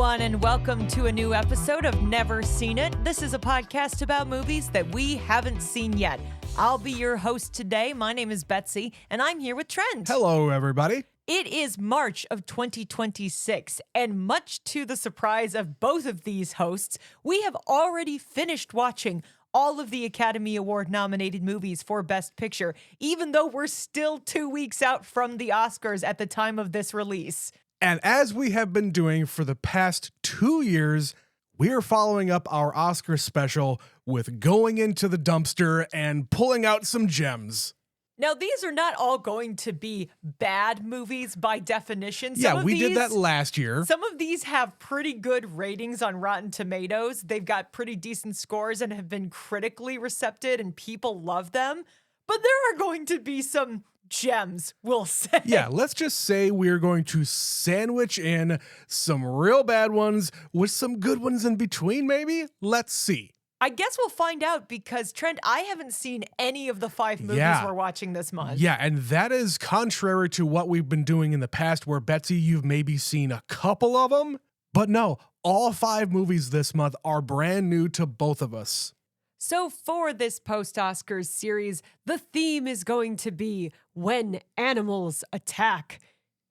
everyone, and welcome to a new episode of Never Seen It. This is a podcast about movies that we haven't seen yet. I'll be your host today. My name is Betsy, and I'm here with Trent. Hello, everybody. It is March of 2026, and much to the surprise of both of these hosts, we have already finished watching all of the Academy Award nominated movies for Best Picture, even though we're still 2 weeks out from the Oscars at the time of this release. And as we have been doing for the past 2 years, we are following up our Oscar special with going into the dumpster and pulling out some gems. Now, these are not all going to be bad movies by definition. We did that last year. Some of these have pretty good ratings on Rotten Tomatoes. They've got pretty decent scores and have been critically receptive, and people love them. But there are going to be some gems, we'll say. Yeah, let's just say we're going to sandwich in some real bad ones with some good ones in between, maybe? Let's see. I guess we'll find out because, Trent, I haven't seen any of the 5 movies we're watching this month. Yeah, and that is contrary to what we've been doing in the past where, Betsy, you've maybe seen a couple of them. But no, all 5 movies this month are brand new to both of us. So for this post-Oscars series, the theme is going to be When Animals Attack.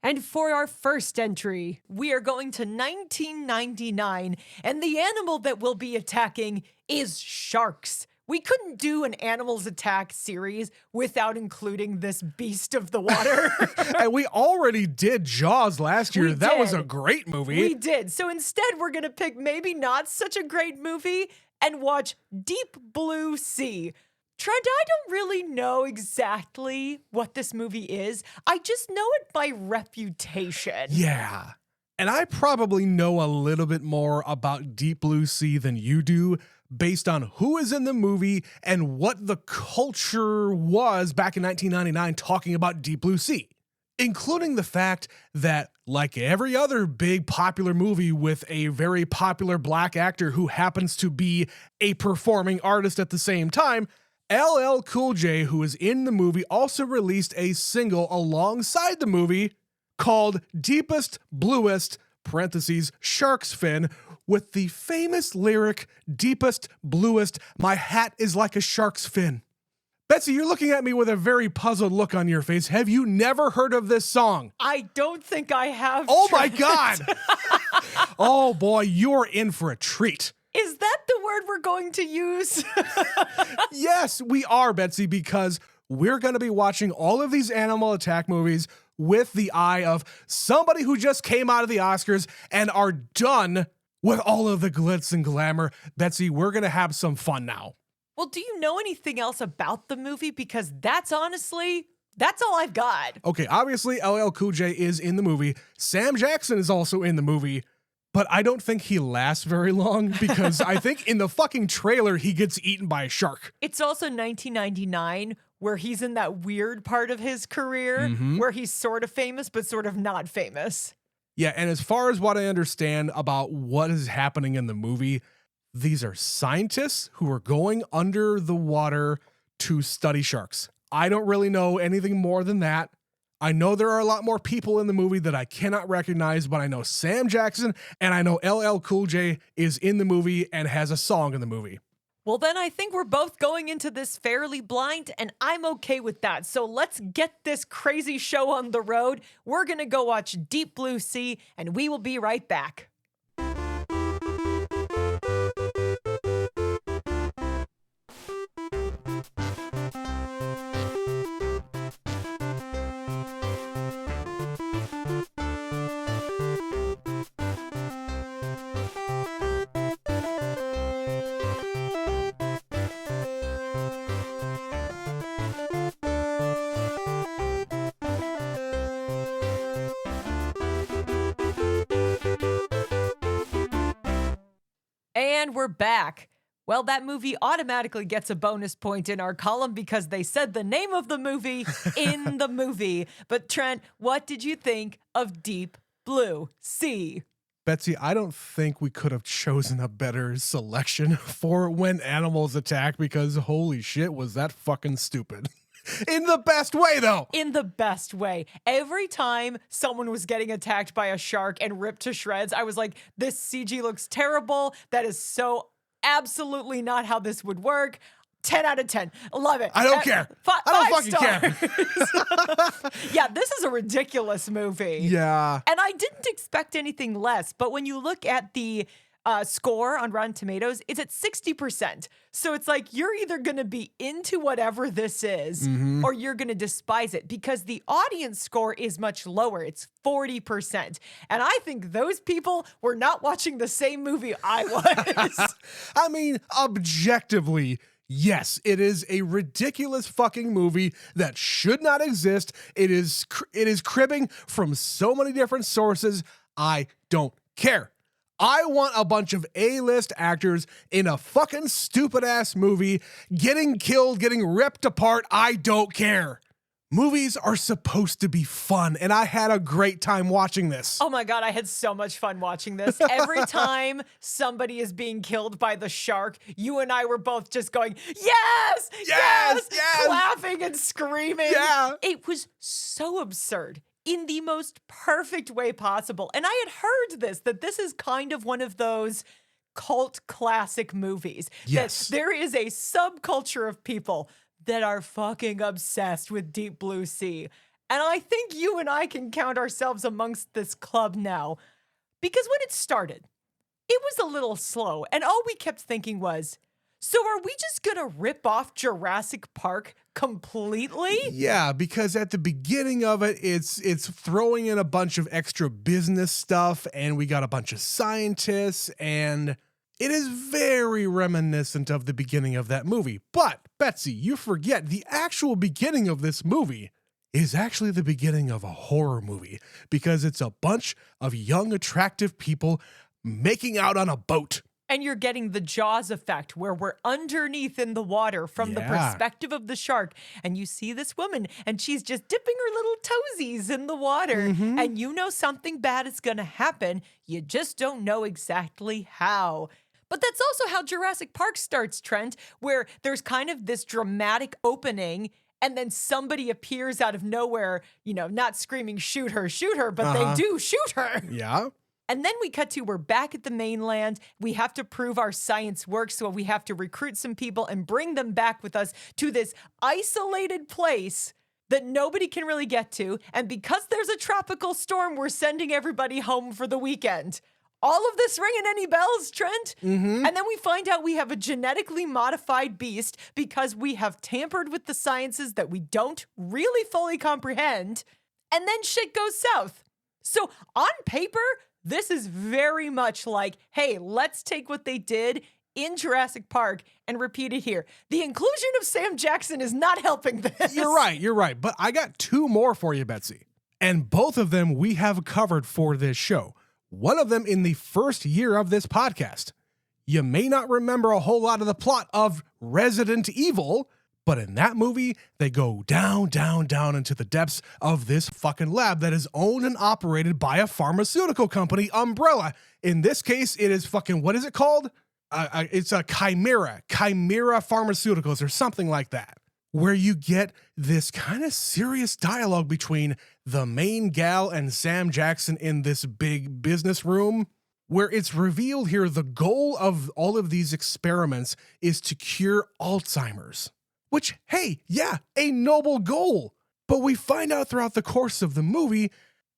And for our first entry, we are going to 1999, and the animal that we'll be attacking is sharks. We couldn't do an Animals Attack series without including this beast of the water. And we already did Jaws last year. That was a great movie. We did. So instead, we're going to pick maybe not such a great movie and watch Deep Blue Sea. Trent, I don't really know exactly what this movie is. I just know it by reputation. Yeah. And I probably know a little bit more about Deep Blue Sea than you do based on who is in the movie and what the culture was back in 1999 talking about Deep Blue Sea. Including the fact that, like every other big popular movie with a very popular black actor who happens to be a performing artist at the same time, LL Cool J, who is in the movie, also released a single alongside the movie called Deepest Bluest, parentheses, Shark's Fin, with the famous lyric, Deepest Bluest, my hat is like a shark's fin. Betsy, you're looking at me with a very puzzled look on your face. Have you never heard of this song? I don't think I have. Oh Trent. my God. Oh boy, you're in for a treat. Is that the word we're going to use? Yes, we are, Betsy, because we're going to be watching all of these Animal Attack movies with the eye of somebody who just came out of the Oscars and are done with all of the glitz and glamour. Betsy, we're going to have some fun now. Well, do you know anything else about the movie? Because that's all I've got. Okay, obviously LL Cool J is in the movie. Sam Jackson is also in the movie, but I don't think he lasts very long because I think in the fucking trailer he gets eaten by a shark. It's also 1999 where he's in that weird part of his career where he's sort of famous but sort of not famous. Yeah, and as far as what I understand about what is happening in the movie, these are scientists who are going under the water to study sharks. I don't really know anything more than that. I know there are a lot more people in the movie that I cannot recognize, but I know Sam Jackson and I know LL Cool J is in the movie and has a song in the movie. Well, then I think we're both going into this fairly blind, and I'm okay with that. So let's get this crazy show on the road. We're going to go watch Deep Blue Sea, and we will be right back. And we're back. Well, that movie automatically gets a bonus point in our column because they said the name of the movie in the movie. But Trent, what did you think of Deep Blue Sea? Betsy, I don't think we could have chosen a better selection for When Animals Attack because holy shit, was that fucking stupid. In the best way, though. In the best way. Every time someone was getting attacked by a shark and ripped to shreds, I was like, this CG looks terrible. That is so absolutely not how this would work. 10 out of 10. Love it. I don't care. I don't fucking care. Yeah, this is a ridiculous movie. Yeah. And I didn't expect anything less. But when you look at the score on Rotten Tomatoes, it's at 60%. So it's like you're either going to be into whatever this is or you're going to despise it, because the audience score is much lower. It's 40%. And I think those people were not watching the same movie I was. I mean, objectively, yes, it is a ridiculous fucking movie that should not exist. It is cribbing from so many different sources. I don't care. I want a bunch of A-list actors in a fucking stupid-ass movie getting killed, getting ripped apart. I don't care. Movies are supposed to be fun, and I had a great time watching this. Oh my God, I had so much fun watching this. Every time somebody is being killed by the shark, you and I were both just going, yes, yes, clapping and screaming. Yeah. It was so absurd in the most perfect way possible. And I had heard that this is kind of one of those cult classic movies. Yes. That there is a subculture of people that are fucking obsessed with Deep Blue Sea. And I think you and I can count ourselves amongst this club now. Because when it started, it was a little slow. And all we kept thinking was, so are we just gonna rip off Jurassic Park completely? Yeah, because at the beginning of it, it's throwing in a bunch of extra business stuff, and we got a bunch of scientists, and it is very reminiscent of the beginning of that movie. But, Betsy, you forget the actual beginning of this movie is actually the beginning of a horror movie, because it's a bunch of young, attractive people making out on a boat. And you're getting the Jaws effect, where we're underneath in the water from the perspective of the shark. And you see this woman, and she's just dipping her little toesies in the water. And you know something bad is going to happen. You just don't know exactly how. But that's also how Jurassic Park starts, Trent, where there's kind of this dramatic opening, and then somebody appears out of nowhere, you know, not screaming, shoot her, but they do shoot her. Yeah. And then we cut to, we're back at the mainland. We have to prove our science works, so we have to recruit some people and bring them back with us to this isolated place that nobody can really get to. And because there's a tropical storm, we're sending everybody home for the weekend. All of this ringing any bells, Trent? And then we find out we have a genetically modified beast because we have tampered with the sciences that we don't really fully comprehend. And then shit goes south. So on paper, this is very much like, hey, let's take what they did in Jurassic Park and repeat it here. The inclusion of Sam Jackson is not helping this. You're right. But I got two more for you, Betsy. And both of them we have covered for this show. One of them in the first year of this podcast. You may not remember a whole lot of the plot of Resident Evil, but in that movie, they go down into the depths of this fucking lab that is owned and operated by a pharmaceutical company, Umbrella. In this case, it is fucking, what is it called? It's a Chimera Pharmaceuticals or something like that, where you get this kind of serious dialogue between the main gal and Sam Jackson in this big business room, where it's revealed here the goal of all of these experiments is to cure Alzheimer's. Which, hey, yeah, a noble goal. But we find out throughout the course of the movie,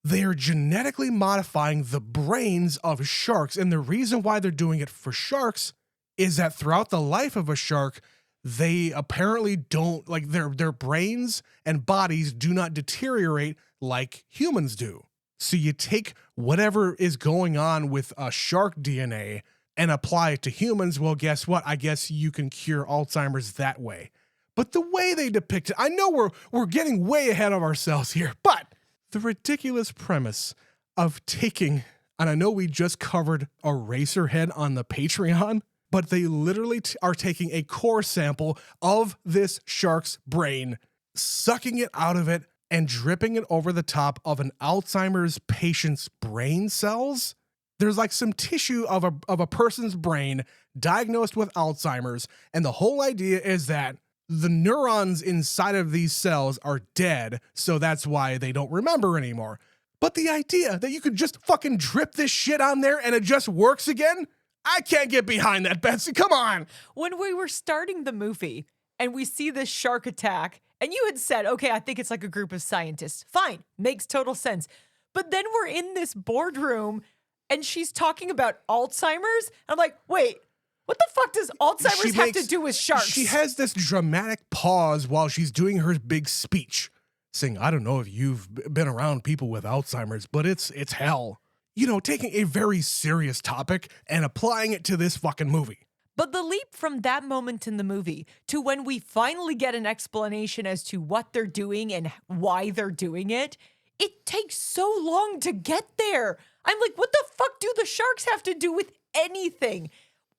they are genetically modifying the brains of sharks. And the reason why they're doing it for sharks is that throughout the life of a shark, they apparently don't, like their brains and bodies do not deteriorate like humans do. So you take whatever is going on with a shark DNA and apply it to humans. Well, guess what? I guess you can cure Alzheimer's that way. But the way they depict it, I know we're getting way ahead of ourselves here, but the ridiculous premise of taking, and I know we just covered Eraserhead on the Patreon, but they literally are taking a core sample of this shark's brain, sucking it out of it, and dripping it over the top of an Alzheimer's patient's brain cells. There's like some tissue of a person's brain diagnosed with Alzheimer's, and the whole idea is that the neurons inside of these cells are dead, so that's why they don't remember anymore. But the idea that you could just fucking drip this shit on there and it just works again? I can't get behind that, Betsy. Come on. When we were starting the movie and we see this shark attack, and you had said, okay, I think it's like a group of scientists. Fine, makes total sense. But then we're in this boardroom and she's talking about Alzheimer's. And I'm like, wait, what the fuck does Alzheimer's have to do with sharks? She has this dramatic pause while she's doing her big speech, saying, I don't know if you've been around people with Alzheimer's, but it's hell. You know, taking a very serious topic and applying it to this fucking movie. But the leap from that moment in the movie to when we finally get an explanation as to what they're doing and why they're doing it, it takes so long to get there. I'm like, what the fuck do the sharks have to do with anything?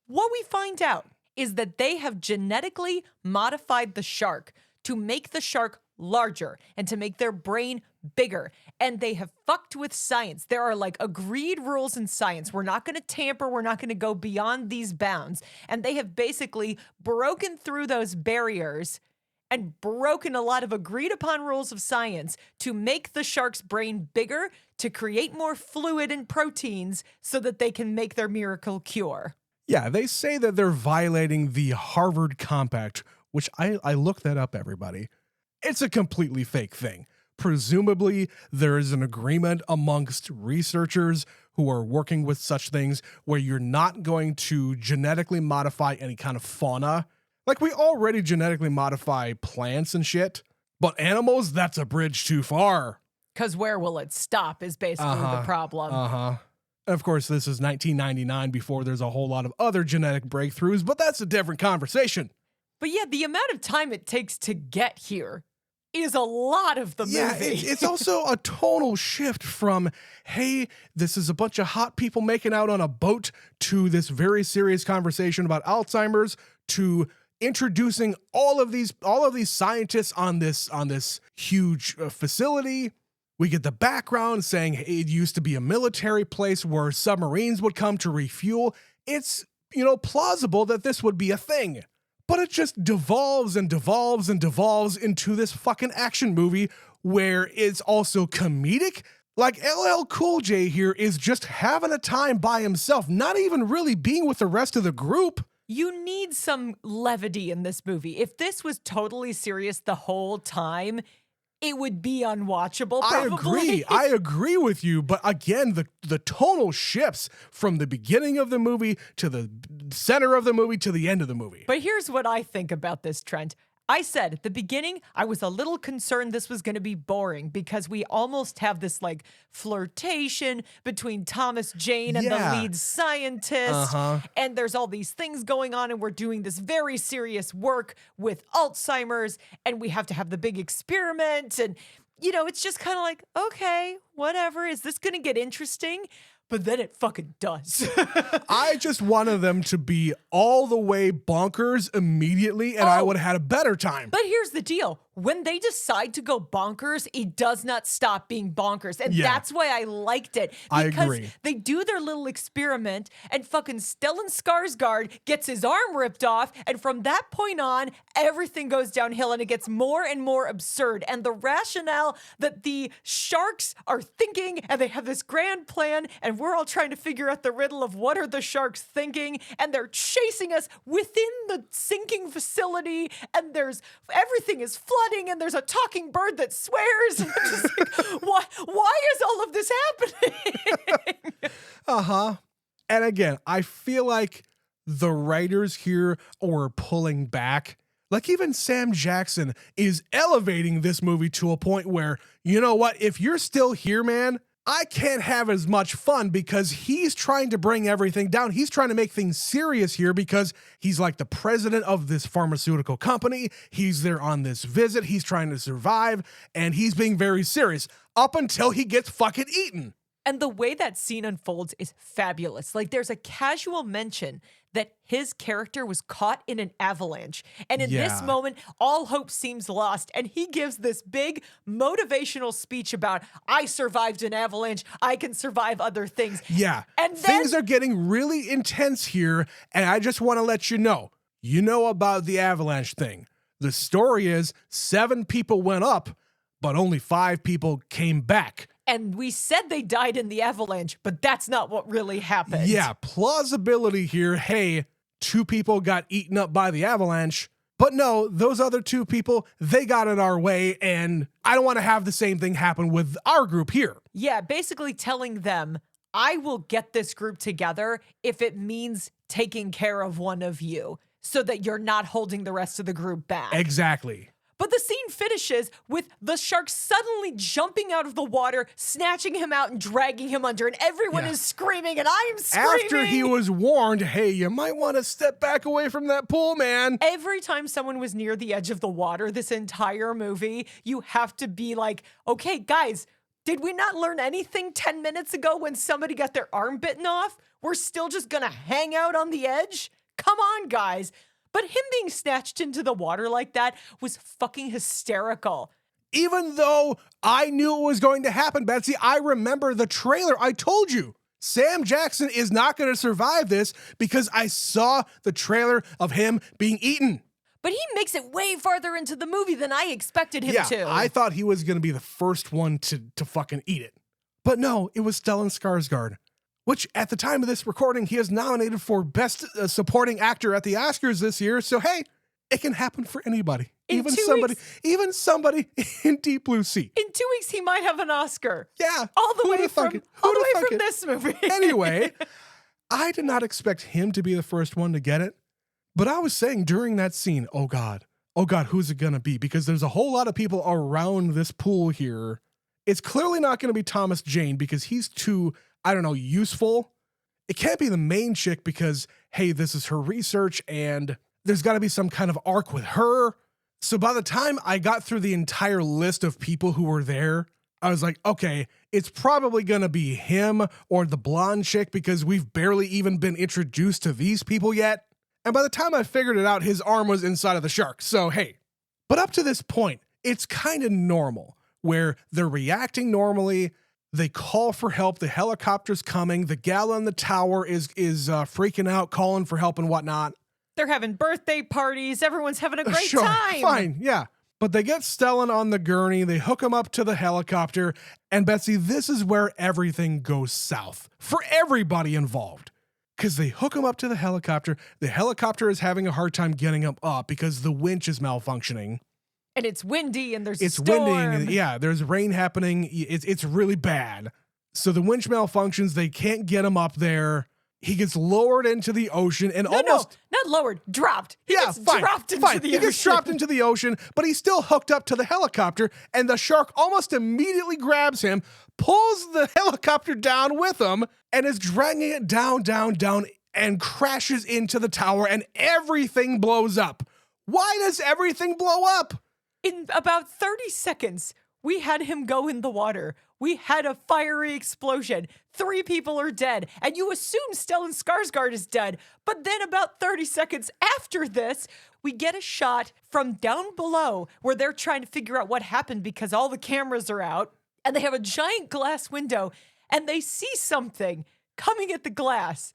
What we find out is that they have genetically modified the shark to make the shark larger and to make their brain bigger. And they have fucked with science. There are like agreed rules in science. We're not going to tamper. We're not going to go beyond these bounds. And they have basically broken through those barriers and broken a lot of agreed upon rules of science to make the shark's brain bigger, to create more fluid and proteins so that they can make their miracle cure. Yeah, they say that they're violating the Harvard Compact, which I looked that up, everybody. It's a completely fake thing. Presumably, there is an agreement amongst researchers who are working with such things where you're not going to genetically modify any kind of fauna. Like, we already genetically modify plants and shit, but animals, that's a bridge too far. Because where will it stop is basically the problem. And of course, this is 1999 before there's a whole lot of other genetic breakthroughs, but that's a different conversation. But yeah, the amount of time it takes to get here is a lot of the movie. Yeah, it's also a tonal shift from, hey, this is a bunch of hot people making out on a boat, to this very serious conversation about Alzheimer's, to introducing all of these scientists on this huge facility. We get the background saying, hey, it used to be a military place where submarines would come to refuel. It's, plausible that this would be a thing. But it just devolves and devolves and devolves into this fucking action movie where it's also comedic. Like, LL Cool J here is just having a time by himself, not even really being with the rest of the group. You need some levity in this movie. If this was totally serious the whole time, it would be unwatchable, probably. I agree with you. But again, the tonal shifts from the beginning of the movie to the center of the movie to the end of the movie. But here's what I think about this, Trent. I said at the beginning, I was a little concerned this was going to be boring because we almost have this like flirtation between Thomas Jane and the lead scientist. And there's all these things going on and we're doing this very serious work with Alzheimer's and we have to have the big experiment. And, it's just kind of like, okay, whatever. Is this going to get interesting? But then it fucking does. I just wanted them to be all the way bonkers immediately, and I would have had a better time. But here's the deal. When they decide to go bonkers, it does not stop being bonkers. And that's why I liked it. I Because agree. they do their little experiment, and fucking Stellan Skarsgård gets his arm ripped off, and from that point on, everything goes downhill, and it gets more and more absurd. And the rationale that the sharks are thinking, and they have this grand plan, and we're all trying to figure out the riddle of what are the sharks thinking, and they're chasing us within the sinking facility, and everything is flooding, and there's a talking bird that swears. And I'm just like, why is all of this happening? And again, I feel like the writers here are pulling back. Like, even Sam Jackson is elevating this movie to a point where, you know what, if you're still here, man, I can't have as much fun because he's trying to bring everything down. He's trying to make things serious here because he's like the president of this pharmaceutical company. He's there on this visit. He's trying to survive, and he's being very serious up until he gets fucking eaten. And the way that scene unfolds is fabulous. Like, there's a casual mention that his character was caught in an avalanche. And in this moment, all hope seems lost. And he gives this big motivational speech about, I survived an avalanche. I can survive other things. Yeah. And things are getting really intense here. And I just want to let you know about the avalanche thing. The story is 7 people went up, but only 5 people came back. And we said they died in the avalanche, but that's not what really happened. Yeah, plausibility here. Hey, 2 people got eaten up by the avalanche. But no, those other 2 people, they got in our way, and I don't want to have the same thing happen with our group here. Yeah, basically telling them, I will get this group together if it means taking care of one of you so that you're not holding the rest of the group back. Exactly. But the scene finishes with the shark suddenly jumping out of the water, snatching him out and dragging him under, and everyone is screaming, and I'm screaming. After he was warned, hey, you might want to step back away from that pool, man. Every time someone was near the edge of the water this entire movie, you have to be like, okay, guys, did we not learn anything 10 minutes ago when somebody got their arm bitten off? We're still just gonna hang out on the edge? Come on, guys. But him being snatched into the water like that was fucking hysterical. Even though I knew it was going to happen, Betsy, I remember the trailer. I told you, Sam Jackson is not going to survive this because I saw the trailer of him being eaten. But he makes it way farther into the movie than I expected him to. I thought he was going to be the first one to fucking eat it. But no, it was Stellan Skarsgård, which at the time of this recording, he is nominated for Best Supporting Actor at the Oscars this year. So, hey, it can happen for anybody. Even somebody in Deep Blue Sea. In 2 weeks, he might have an Oscar. Yeah. All the way from this movie. Anyway, I did not expect him to be the first one to get it. But I was saying during that scene, oh God, who's it going to be? Because there's a whole lot of people around this pool here. It's clearly not going to be Thomas Jane because he's too, I don't know, useful. It can't be the main chick because, hey, this is her research and there's got to be some kind of arc with her. So by the time I got through the entire list of people who were there, I was like, okay, it's probably going to be him or the blonde chick because we've barely even been introduced to these people yet. And by the time I figured it out, his arm was inside of the shark. So, hey, but up to this point, it's kind of normal where they're reacting normally. They call for help. The helicopter's coming. The gal on the tower is freaking out, calling for help and whatnot. They're having birthday parties. Everyone's having a great Sure, time. Fine, yeah. But they get Stellan on the gurney. They hook him up to the helicopter. And Betsy, this is where everything goes south for everybody involved. Because they hook him up to the helicopter. The helicopter is having a hard time getting him up because the winch is malfunctioning. And it's windy and there's it's storm. Windy. Yeah, there's rain happening. It's really bad. So the winch malfunctions. They can't get him up there. He gets lowered into the ocean and not lowered, dropped. He gets dropped into the ocean. He gets dropped into the ocean, but he's still hooked up to the helicopter, and the shark almost immediately grabs him, pulls the helicopter down with him, and is dragging it down, and crashes into the tower, and everything blows up. Why does everything blow up? In about 30 seconds, we had him go in the water. We had a fiery explosion. 3 people are dead. And you assume Stellan Skarsgård is dead. But then about 30 seconds after this, we get a shot from down below where they're trying to figure out what happened because all the cameras are out. And they have a giant glass window. And they see something coming at the glass.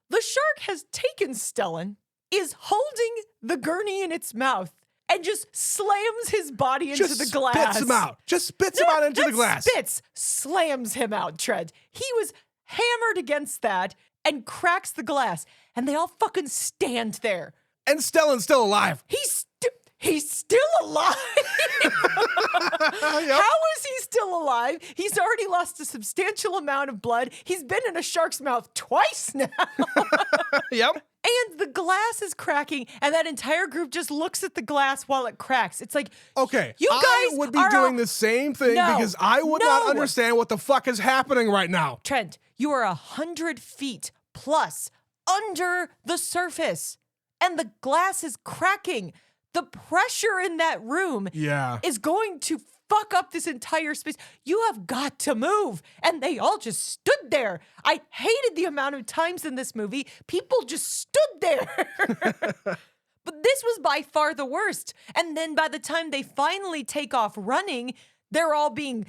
The shark has taken Stellan, is holding the gurney in its mouth, and just slams his body into the glass. Spits him out. Just spits him out into the glass. Slams him out, Trent. He was hammered against that and cracks the glass. And they all fucking stand there. And Stellan's still alive. He's still alive. Yep. How is he still alive? He's already lost a substantial amount of blood. He's been in a shark's mouth twice now. Yep. And the glass is cracking, and that entire group just looks at the glass while it cracks. It's like, okay, you guys I would be doing the same thing because I would not understand what the fuck is happening right now. Trent, you are 100 feet plus under the surface, and the glass is cracking. The pressure in that room is going to fuck up this entire space. You have got to move. And they all just stood there. I hated the amount of times in this movie people just stood there. But this was by far the worst. And then by the time they finally take off running, they're all being,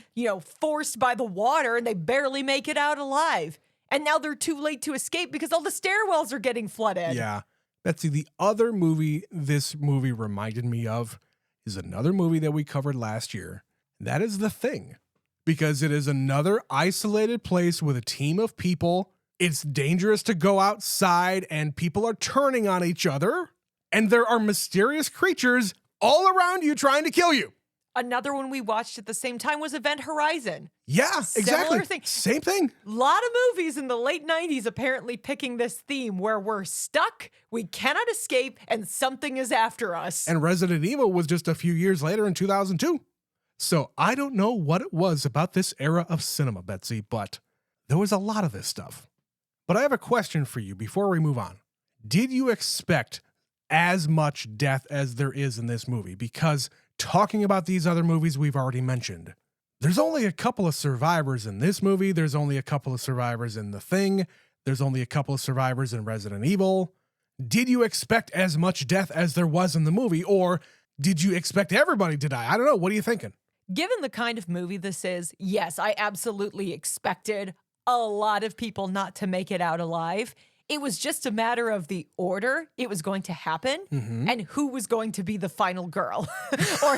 forced by the water and they barely make it out alive. And now they're too late to escape because all the stairwells are getting flooded. Yeah. Betsy, the other movie this movie reminded me of is another movie that we covered last year. That is The Thing, because it is another isolated place with a team of people. It's dangerous to go outside and people are turning on each other, and there are mysterious creatures all around you trying to kill you. Another one we watched at the same time was Event Horizon. Yeah, exactly. Thing. Same thing. A lot of movies in the late 90s apparently picking this theme where we're stuck, we cannot escape, and something is after us. And Resident Evil was just a few years later in 2002. So I don't know what it was about this era of cinema, Betsy, but there was a lot of this stuff. But I have a question for you before we move on. Did you expect as much death as there is in this movie? Because talking about these other movies we've already mentioned, there's only a couple of survivors in this movie. There's only a couple of survivors in The Thing. There's only a couple of survivors in Resident Evil. Did you expect as much death as there was in the movie, or did you expect everybody to die? I don't know. What are you thinking? Given the kind of movie this is, yes, I absolutely expected a lot of people not to make it out alive. It was just a matter of the order it was going to happen and who was going to be the final girl, or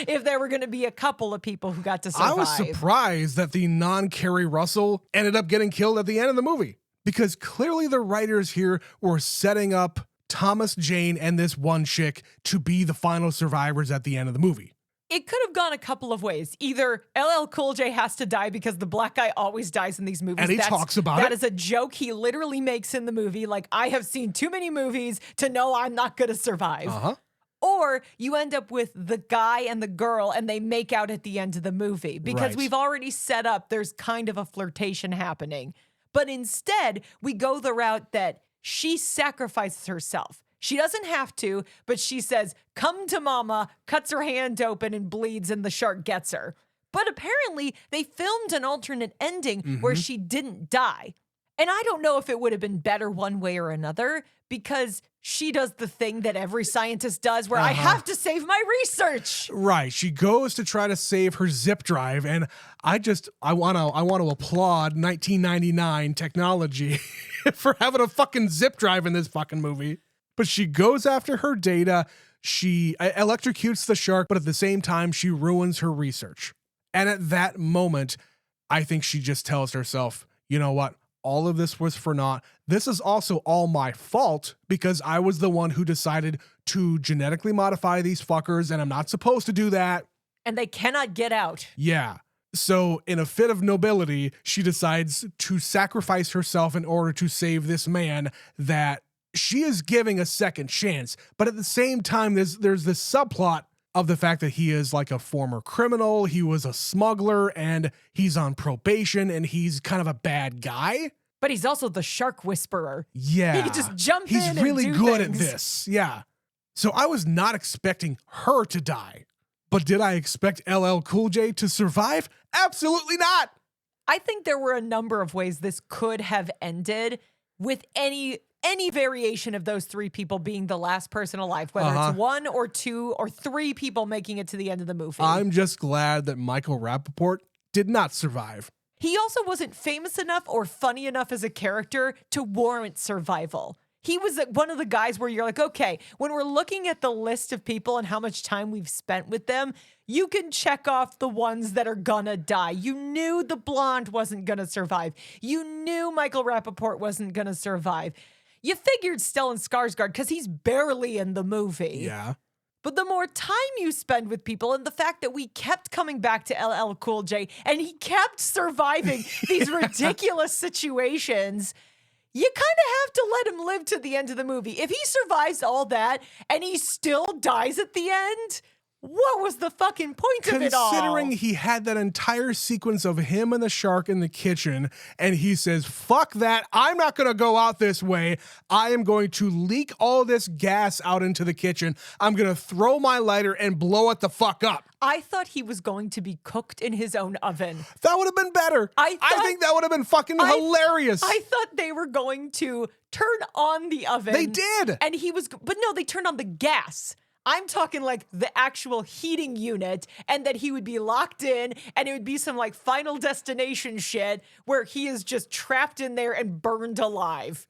if there were going to be a couple of people who got to survive. I was surprised that the non-Carrie Russell ended up getting killed at the end of the movie, because clearly the writers here were setting up Thomas Jane and this one chick to be the final survivors at the end of the movie. It could have gone a couple of ways. Either LL Cool J has to die because the black guy always dies in these movies. And he talks about it. That is a joke he literally makes in the movie. Like, I have seen too many movies to know I'm not going to survive. Or you end up with the guy and the girl and they make out at the end of the movie. Because we've already set up there's kind of a flirtation happening. But instead, we go the route that she sacrifices herself. She doesn't have to, but she says, come to mama, cuts her hand open and bleeds, and the shark gets her. But apparently, they filmed an alternate ending where she didn't die. And I don't know if it would have been better one way or another, because she does the thing that every scientist does where I have to save my research. Right. She goes to try to save her zip drive. And I want to applaud 1999 technology for having a fucking zip drive in this fucking movie. But she goes after her data, she electrocutes the shark, but at the same time, she ruins her research. And at that moment, I think she just tells herself, you know what? All of this was for naught. This is also all my fault because I was the one who decided to genetically modify these fuckers, and I'm not supposed to do that. And they cannot get out. Yeah. So in a fit of nobility, she decides to sacrifice herself in order to save this man that she is giving a second chance. But at the same time, there's this subplot of the fact that he is like a former criminal. He was a smuggler and he's on probation and he's kind of a bad guy. But he's also the shark whisperer. Yeah. He can just jump in and He's really do good things. at this. Yeah. So I was not expecting her to die. But did I expect LL Cool J to survive? Absolutely not. I think there were a number of ways this could have ended with any variation of those three people being the last person alive, whether it's one or two or three people making it to the end of the movie. I'm just glad that Michael Rappaport did not survive. He also wasn't famous enough or funny enough as a character to warrant survival. He was one of the guys where you're like, okay, when we're looking at the list of people and how much time we've spent with them, you can check off the ones that are gonna die. You knew the blonde wasn't gonna survive. You knew Michael Rappaport wasn't gonna survive. You figured Stellan Skarsgård because he's barely in the movie. Yeah. But the more time you spend with people and the fact that we kept coming back to LL Cool J and he kept surviving these ridiculous situations, you kind of have to let him live to the end of the movie. If he survives all that and he still dies at the end, what was the fucking point of it all? Considering he had that entire sequence of him and the shark in the kitchen, and he says, fuck that, I'm not going to go out this way. I am going to leak all this gas out into the kitchen. I'm going to throw my lighter and blow it the fuck up. I thought he was going to be cooked in his own oven. That would have been better. I think that would have been fucking hilarious. I thought they were going to turn on the oven. They did. And but no, they turned on the gas. I'm talking like the actual heating unit, and that he would be locked in and it would be some like Final Destination shit where he is just trapped in there and burned alive.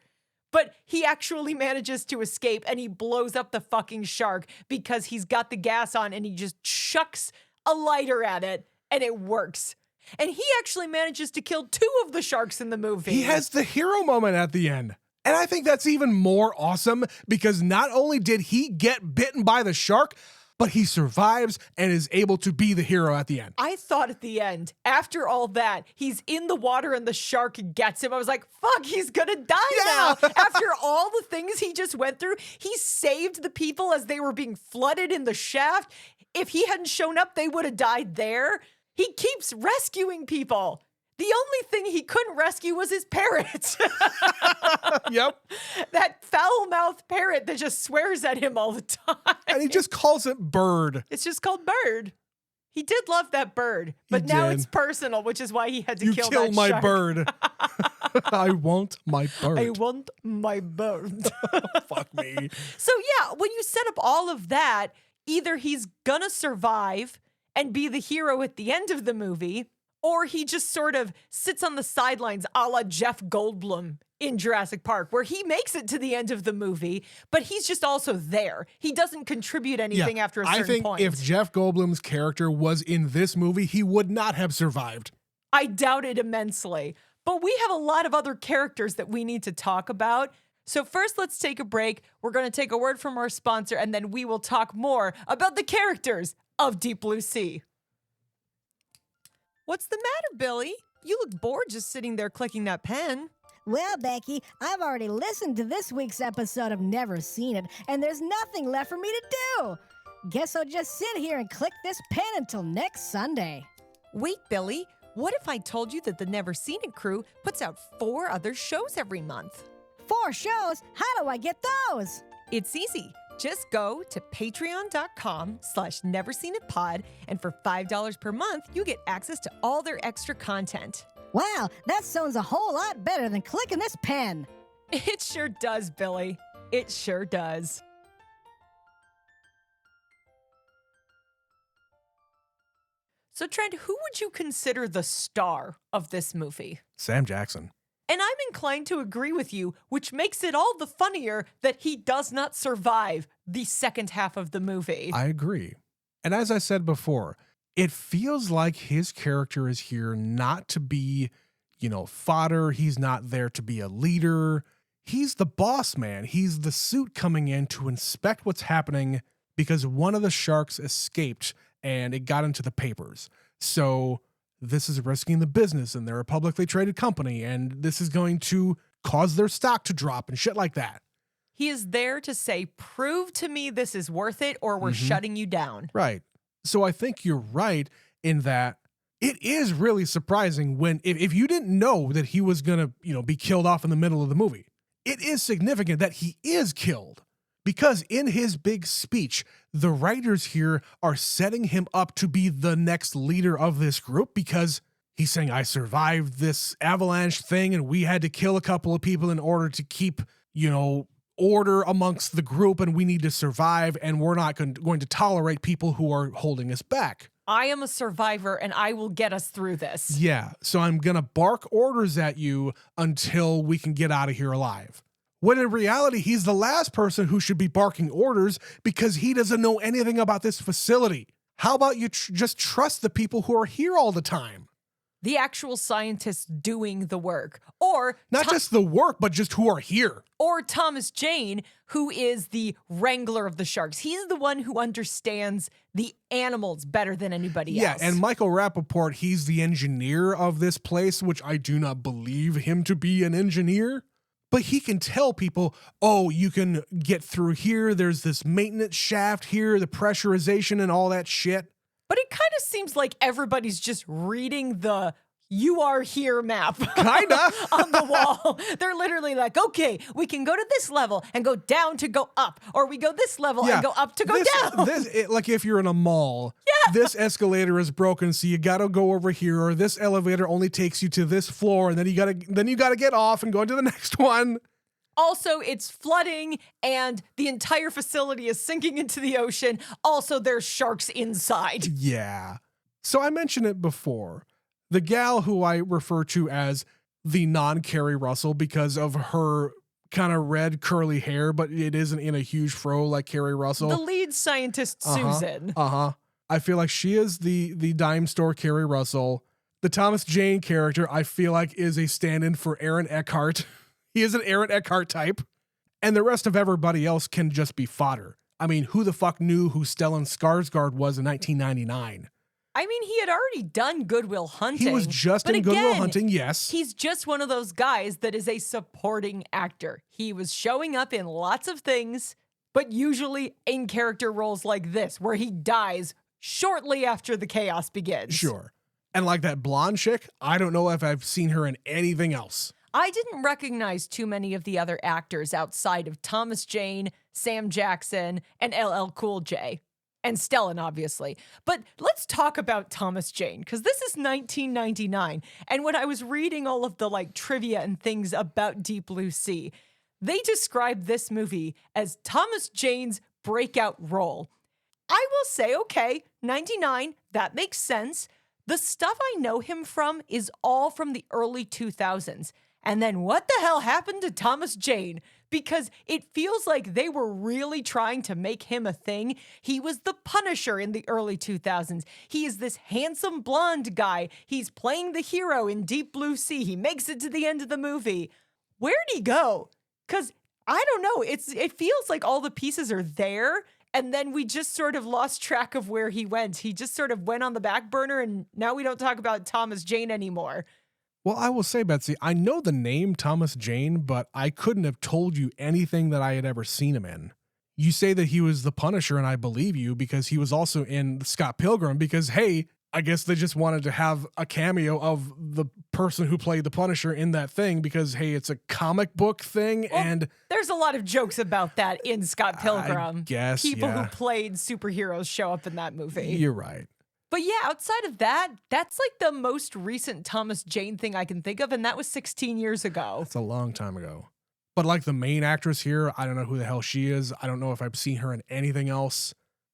But he actually manages to escape and he blows up the fucking shark because he's got the gas on and he just chucks a lighter at it and it works. And he actually manages to kill 2 of the sharks in the movie. He has the hero moment at the end. And I think that's even more awesome because not only did he get bitten by the shark, but he survives and is able to be the hero at the end. I thought at the end, after all that, he's in the water and the shark gets him. I was like, fuck, he's gonna die now. After all the things he just went through, he saved the people as they were being flooded in the shaft. If he hadn't shown up, they would have died there. He keeps rescuing people. The only thing he couldn't rescue was his parrot. Yep. That foul-mouthed parrot that just swears at him all the time. And he just calls it Bird. It's just called Bird. He did love that bird, but now it's personal, which is why he had to kill that shark. You kill my bird. I want my bird. I want my bird. Fuck me. So yeah, when you set up all of that, either he's gonna survive and be the hero at the end of the movie, or he just sort of sits on the sidelines a la Jeff Goldblum in Jurassic Park, where he makes it to the end of the movie, but he's just also there. He doesn't contribute anything after a certain point. I think if Jeff Goldblum's character was in this movie, he would not have survived. I doubt it immensely. But we have a lot of other characters that we need to talk about. So first, let's take a break. We're going to take a word from our sponsor, and then we will talk more about the characters of Deep Blue Sea. What's the matter, Billy? You look bored just sitting there clicking that pen. Well, Becky, I've already listened to this week's episode of Never Seen It, and there's nothing left for me to do. Guess I'll just sit here and click this pen until next Sunday. Wait, Billy, what if I told you that the Never Seen It crew puts out 4 other shows every month? 4 shows? How do I get those? It's easy. Just go to patreon.com/neverseenitpod, and for $5 per month, you get access to all their extra content. Wow, that sounds a whole lot better than clicking this pen. It sure does, Billy. It sure does. So, Trent, who would you consider the star of this movie? Sam Jackson. And I'm inclined to agree with you, which makes it all the funnier that he does not survive the second half of the movie. I agree. And as I said before, it feels like his character is here not to be, fodder. He's not there to be a leader. He's the boss man. He's the suit coming in to inspect what's happening because one of the sharks escaped and it got into the papers. So this is risking the business and they're a publicly traded company and this is going to cause their stock to drop and shit like that. He is there to say, prove to me this is worth it or we're shutting you down. Right. So I think you're right in that it is really surprising when, if you didn't know that he was going to, be killed off in the middle of the movie, it is significant that he is killed because in his big speech, the writers here are setting him up to be the next leader of this group because he's saying, I survived this avalanche thing and we had to kill a couple of people in order to keep, order amongst the group and we need to survive and we're not going to tolerate people who are holding us back. I am a survivor and I will get us through this. Yeah, so I'm going to bark orders at you until we can get out of here alive. When in reality, he's the last person who should be barking orders because he doesn't know anything about this facility. How about you just trust the people who are here all the time? The actual scientists doing the work. Or not just the work, but just who are here. Or Thomas Jane, who is the wrangler of the sharks. He's the one who understands the animals better than anybody else. Yeah, and Michael Rappaport, he's the engineer of this place, which I do not believe him to be an engineer. But he can tell people, oh, you can get through here. There's this maintenance shaft here, the pressurization and all that shit. But it kind of seems like everybody's just reading the "you are here" map. Kinda. On the wall. They're literally like, okay, we can go to this level and go down to go up. Or we go this level and go up to go down. Like if you're in a mall, this escalator is broken, so you gotta go over here, or this elevator only takes you to this floor, and then you gotta get off and go to the next one. Also, it's flooding and the entire facility is sinking into the ocean. Also, there's sharks inside. Yeah. So I mentioned it before. The gal who I refer to as the non-Carrie Russell because of her kind of red curly hair, but it isn't in a huge fro like Carrie Russell. The lead scientist, Susan. I feel like she is the dime store Carrie Russell. The Thomas Jane character, I feel like, is a stand-in for Aaron Eckhart. He is an Aaron Eckhart type. And the rest of everybody else can just be fodder. I mean, who the fuck knew who Stellan Skarsgård was in 1999? I mean, he had already done Good Will Hunting. He was just but in Good Will again, Hunting, yes. He's just one of those guys that is a supporting actor. He was showing up in lots of things, but usually in character roles like this, where he dies shortly after the chaos begins. Sure. And like that blonde chick, I don't know if I've seen her in anything else. I didn't recognize too many of the other actors outside of Thomas Jane, Sam Jackson, and LL Cool J. And Stellan, obviously. But let's talk about Thomas Jane, because this is 1999. And when I was reading all of the trivia and things about Deep Blue Sea, they described this movie as Thomas Jane's breakout role. I will say, okay, 99, that makes sense. The stuff I know him from is all from the early 2000s. And then what the hell happened to Thomas Jane? Because it feels like they were really trying to make him a thing. He was the Punisher in the early 2000s. He is this handsome blonde guy. He's playing the hero in Deep Blue Sea. He makes it to the end of the movie. Where'd he go? Because I don't know. It feels like all the pieces are there. And then we just sort of lost track of where he went. He just sort of went on the back burner, and now we don't talk about Thomas Jane anymore. Well, I will say, Betsy, I know the name Thomas Jane, but I couldn't have told you anything that I had ever seen him in. You say that he was the Punisher, and I believe you, because he was also in Scott Pilgrim, because, hey, I guess they just wanted to have a cameo of the person who played the Punisher in that thing, because, hey, it's a comic book thing, Well, and there's a lot of jokes about that in Scott Pilgrim. I guess, People yeah. who played superheroes show up in that movie. You're right. But yeah, outside of that, that's like the most recent Thomas Jane thing I can think of, and that was 16 years ago. That's a long time ago. But like the main actress here, I don't know who the hell she is. I don't know if I've seen her in anything else.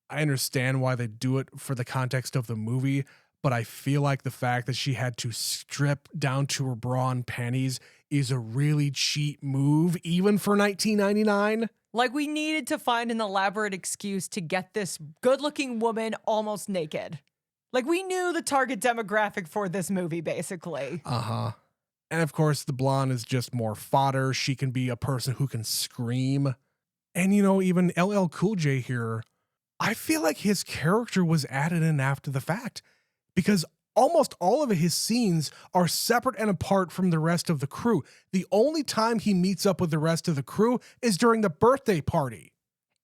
I understand why they do it for the context of the movie, but I feel like the fact that she had to strip down to her bra and panties is a really cheap move, even for 1999. Like, we needed to find an elaborate excuse to get this good-looking woman almost naked. Like, we knew the target demographic for this movie, basically. Uh-huh. And of course, the blonde is just more fodder. She can be a person who can scream. And, you know, even LL Cool J here, I feel like his character was added in after the fact, because almost all of his scenes are separate and apart from the rest of the crew. The only time he meets up with the rest of the crew is during the birthday party.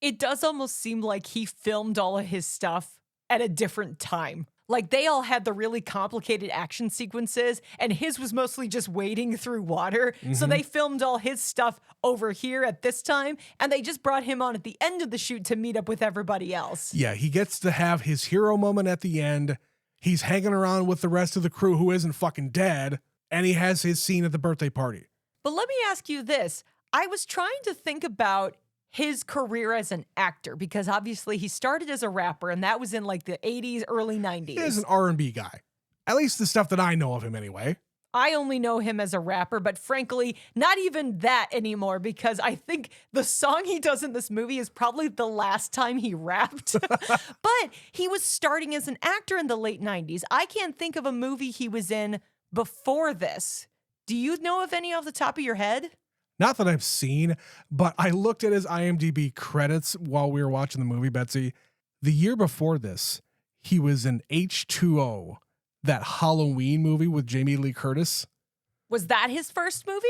It does almost seem like he filmed all of his stuff at a different time. Like, they all had the really complicated action sequences, and his was mostly just wading through water. So they filmed all his stuff over here at this time, and they just brought him on at the end of the shoot to meet up with everybody else. Yeah, he gets to have his hero moment at the end. He's hanging around with the rest of the crew who isn't fucking dead, and he has his scene at the birthday party. But let me ask you this. I was trying to think about his career as an actor, because obviously he started as a rapper, and that was in like the 80s, early 90s. He is an R&B guy. At least the stuff that I know of him anyway. I only know him as a rapper, but frankly, not even that anymore, because I think the song he does in this movie is probably the last time he rapped. But he was starting as an actor in the late 90s. I can't think of a movie he was in before this. Do you know of any off the top of your head? Not that I've seen, but I looked at his IMDb credits while we were watching the movie, Betsy. The year before this, he was in H2O, that Halloween movie with Jamie Lee Curtis. Was that his first movie?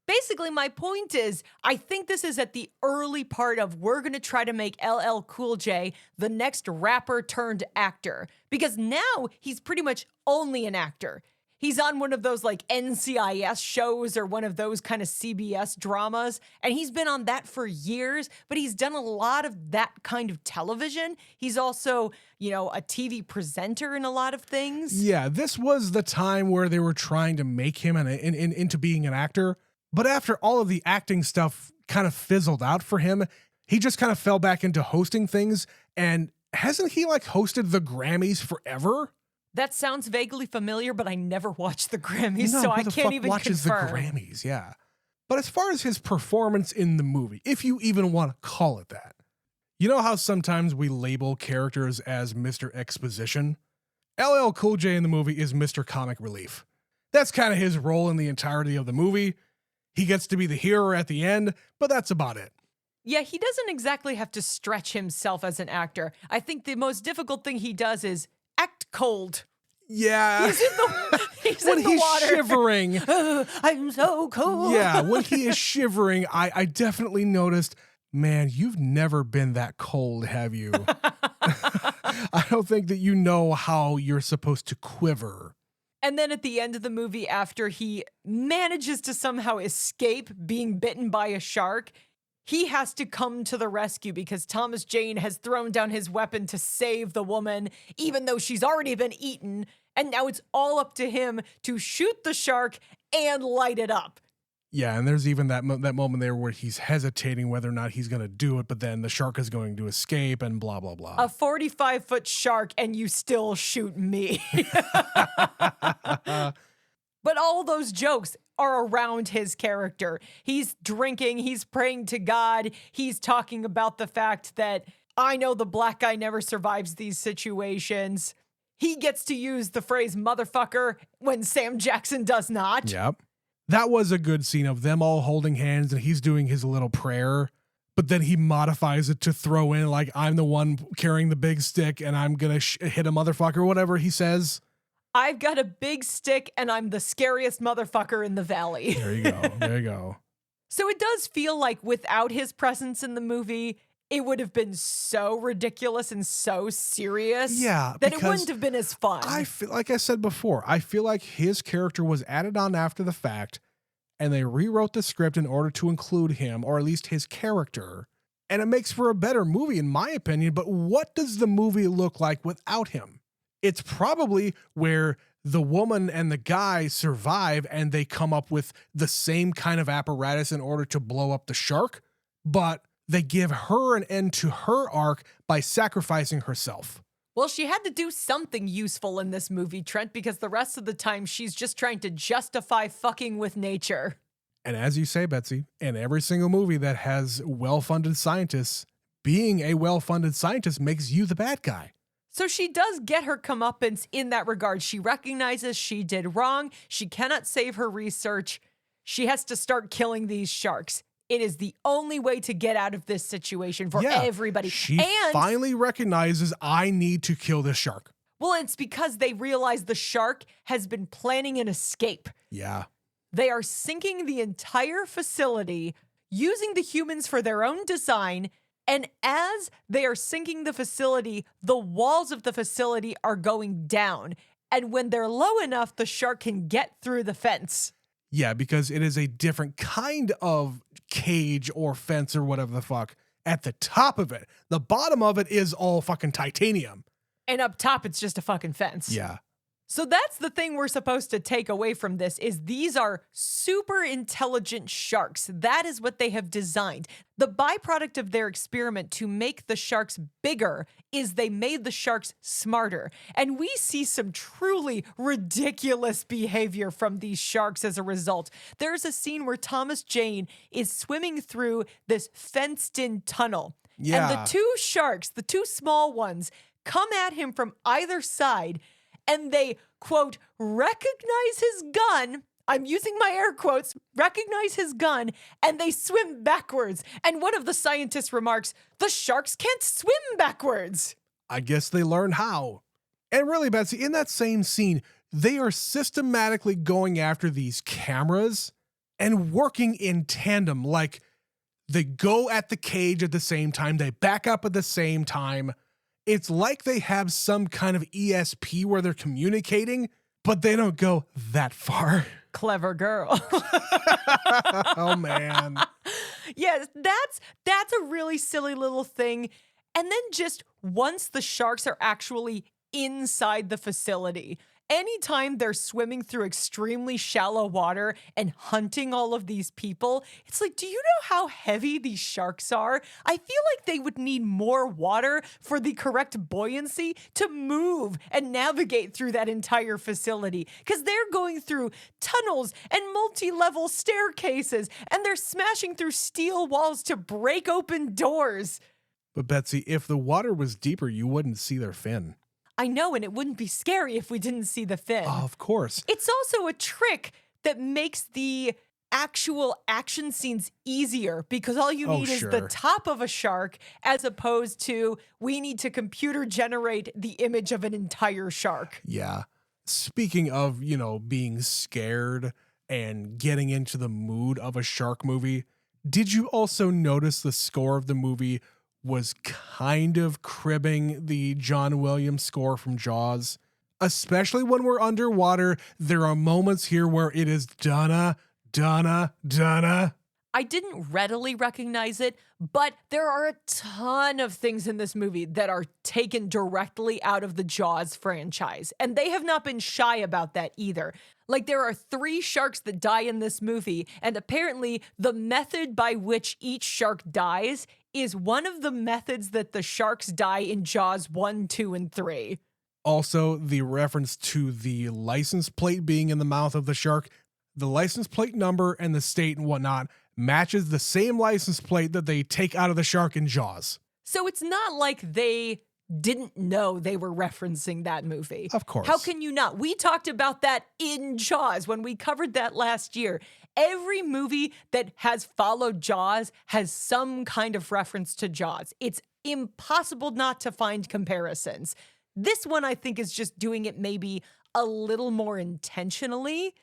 Basically, my point is, I think this is at the early part of we're going to try to make LL Cool J the next rapper turned actor. Because now he's pretty much only an actor. He's on one of those like NCIS shows or one of those kind of CBS dramas. And he's been on that for years, but he's done a lot of that kind of television. He's also, you know, a TV presenter in a lot of things. Yeah, this was the time where they were trying to make him into being an actor. But after all of the acting stuff kind of fizzled out for him, he just kind of fell back into hosting things. And hasn't he like hosted the Grammys forever? That sounds vaguely familiar, but I never watched the Grammys, No, so who I the can't fuck even watches confirm. the Grammys? Yeah. But as far as his performance in the movie, if you even want to call it that, you know how sometimes we label characters as Mr. Exposition? LL Cool J in the movie is Mr. Comic Relief. That's kind of his role in the entirety of the movie. He gets to be the hero at the end, but that's about it. Yeah, he doesn't exactly have to stretch himself as an actor. I think the most difficult thing he does is act cold. Yeah. He's when in the he's water. shivering. I'm so cold. Yeah, when he is shivering, I definitely noticed, man, you've never been that cold, have you? I don't think that you know how you're supposed to quiver. And then at the end of the movie, after he manages to somehow escape being bitten by a shark, he has to come to the rescue because Thomas Jane has thrown down his weapon to save the woman, even though she's already been eaten. And now it's all up to him to shoot the shark and light it up. Yeah, and there's even that moment there where he's hesitating whether or not he's going to do it, but then the shark is going to escape and blah, blah, blah. A 45-foot shark and you still shoot me. But all those jokes are around his character. He's drinking, he's praying to God, he's talking about the fact that I know the black guy never survives these situations. He gets to use the phrase motherfucker when Sam Jackson does not. Yep. That was a good scene of them all holding hands and he's doing his little prayer, but then he modifies it to throw in like, I'm the one carrying the big stick and I'm going to hit a motherfucker, whatever he says. I've got a big stick and I'm the scariest motherfucker in the valley. There you go. There you go. So it does feel like without his presence in the movie, it would have been so ridiculous and so serious that it wouldn't have been as fun. I feel like I said before, I feel like his character was added on after the fact and they rewrote the script in order to include him, or at least his character. And it makes for a better movie, in my opinion. But what does the movie look like without him? It's probably where the woman and the guy survive and they come up with the same kind of apparatus in order to blow up the shark, but they give her an end to her arc by sacrificing herself. Well, she had to do something useful in this movie, Trent, because the rest of the time she's just trying to justify fucking with nature. And as you say, Betsy, in every single movie that has well-funded scientists, being a well-funded scientist makes you the bad guy. So she does get her comeuppance in that regard. She recognizes she did wrong. She cannot save her research. She has to start killing these sharks. It is the only way to get out of this situation for everybody. She finally recognizes, I need to kill this shark. Well, it's because they realize the shark has been planning an escape. Yeah. They are sinking the entire facility, using the humans for their own design. And as they are sinking the facility, the walls of the facility are going down. And when they're low enough, the shark can get through the fence. Yeah, because it is a different kind of cage or fence or whatever the fuck at the top of it. The bottom of it is all fucking titanium. And up top, it's just a fucking fence. Yeah. So that's the thing we're supposed to take away from this is these are super intelligent sharks. That is what they have designed. The byproduct of their experiment to make the sharks bigger is they made the sharks smarter. And we see some truly ridiculous behavior from these sharks as a result. There's a scene where Thomas Jane is swimming through this fenced-in tunnel. Yeah. And the two sharks, the two small ones, come at him from either side and they, quote, recognize his gun. I'm using my air quotes, recognize his gun, and they swim backwards. And one of the scientists remarks, the sharks can't swim backwards. I guess they learned how. And really, Betsy, in that same scene, they are systematically going after these cameras and working in tandem. Like, they go at the cage at the same time, they back up at the same time. It's like they have some kind of ESP where they're communicating, but they don't go that far. Clever girl. Oh, man. Yes, that's a really silly little thing. And then just once the sharks are actually inside the facility anytime they're swimming through extremely shallow water and hunting all of these people, it's like, do you know how heavy these sharks are? I feel like they would need more water for the correct buoyancy to move and navigate through that entire facility, because they're going through tunnels and multi-level staircases, and they're smashing through steel walls to break open doors. But Betsy, if the water was deeper, you wouldn't see their fin. I know, and it wouldn't be scary if we didn't see the fin. Oh, of course. It's also a trick that makes the actual action scenes easier, because all you need is the top of a shark, as opposed to we need to computer generate the image of an entire shark. Yeah. Speaking of, being scared and getting into the mood of a shark movie, did you also notice the score of the movie was kind of cribbing the John Williams score from Jaws? Especially when we're underwater, there are moments here where it is Donna, Donna, Donna. I didn't readily recognize it, but there are a ton of things in this movie that are taken directly out of the Jaws franchise, and they have not been shy about that either. Like, there are 3 sharks that die in this movie, and apparently the method by which each shark dies is one of the methods that the sharks die in Jaws 1, 2, and 3. Also, the reference to the license plate being in the mouth of the shark, the license plate number and the state and whatnot matches the same license plate that they take out of the shark in Jaws. So it's not like they didn't know they were referencing that movie. Of course. How can you not? We talked about that in Jaws when we covered that last year. Every movie that has followed Jaws has some kind of reference to Jaws. It's impossible not to find comparisons. This one, I think, is just doing it maybe a little more intentionally,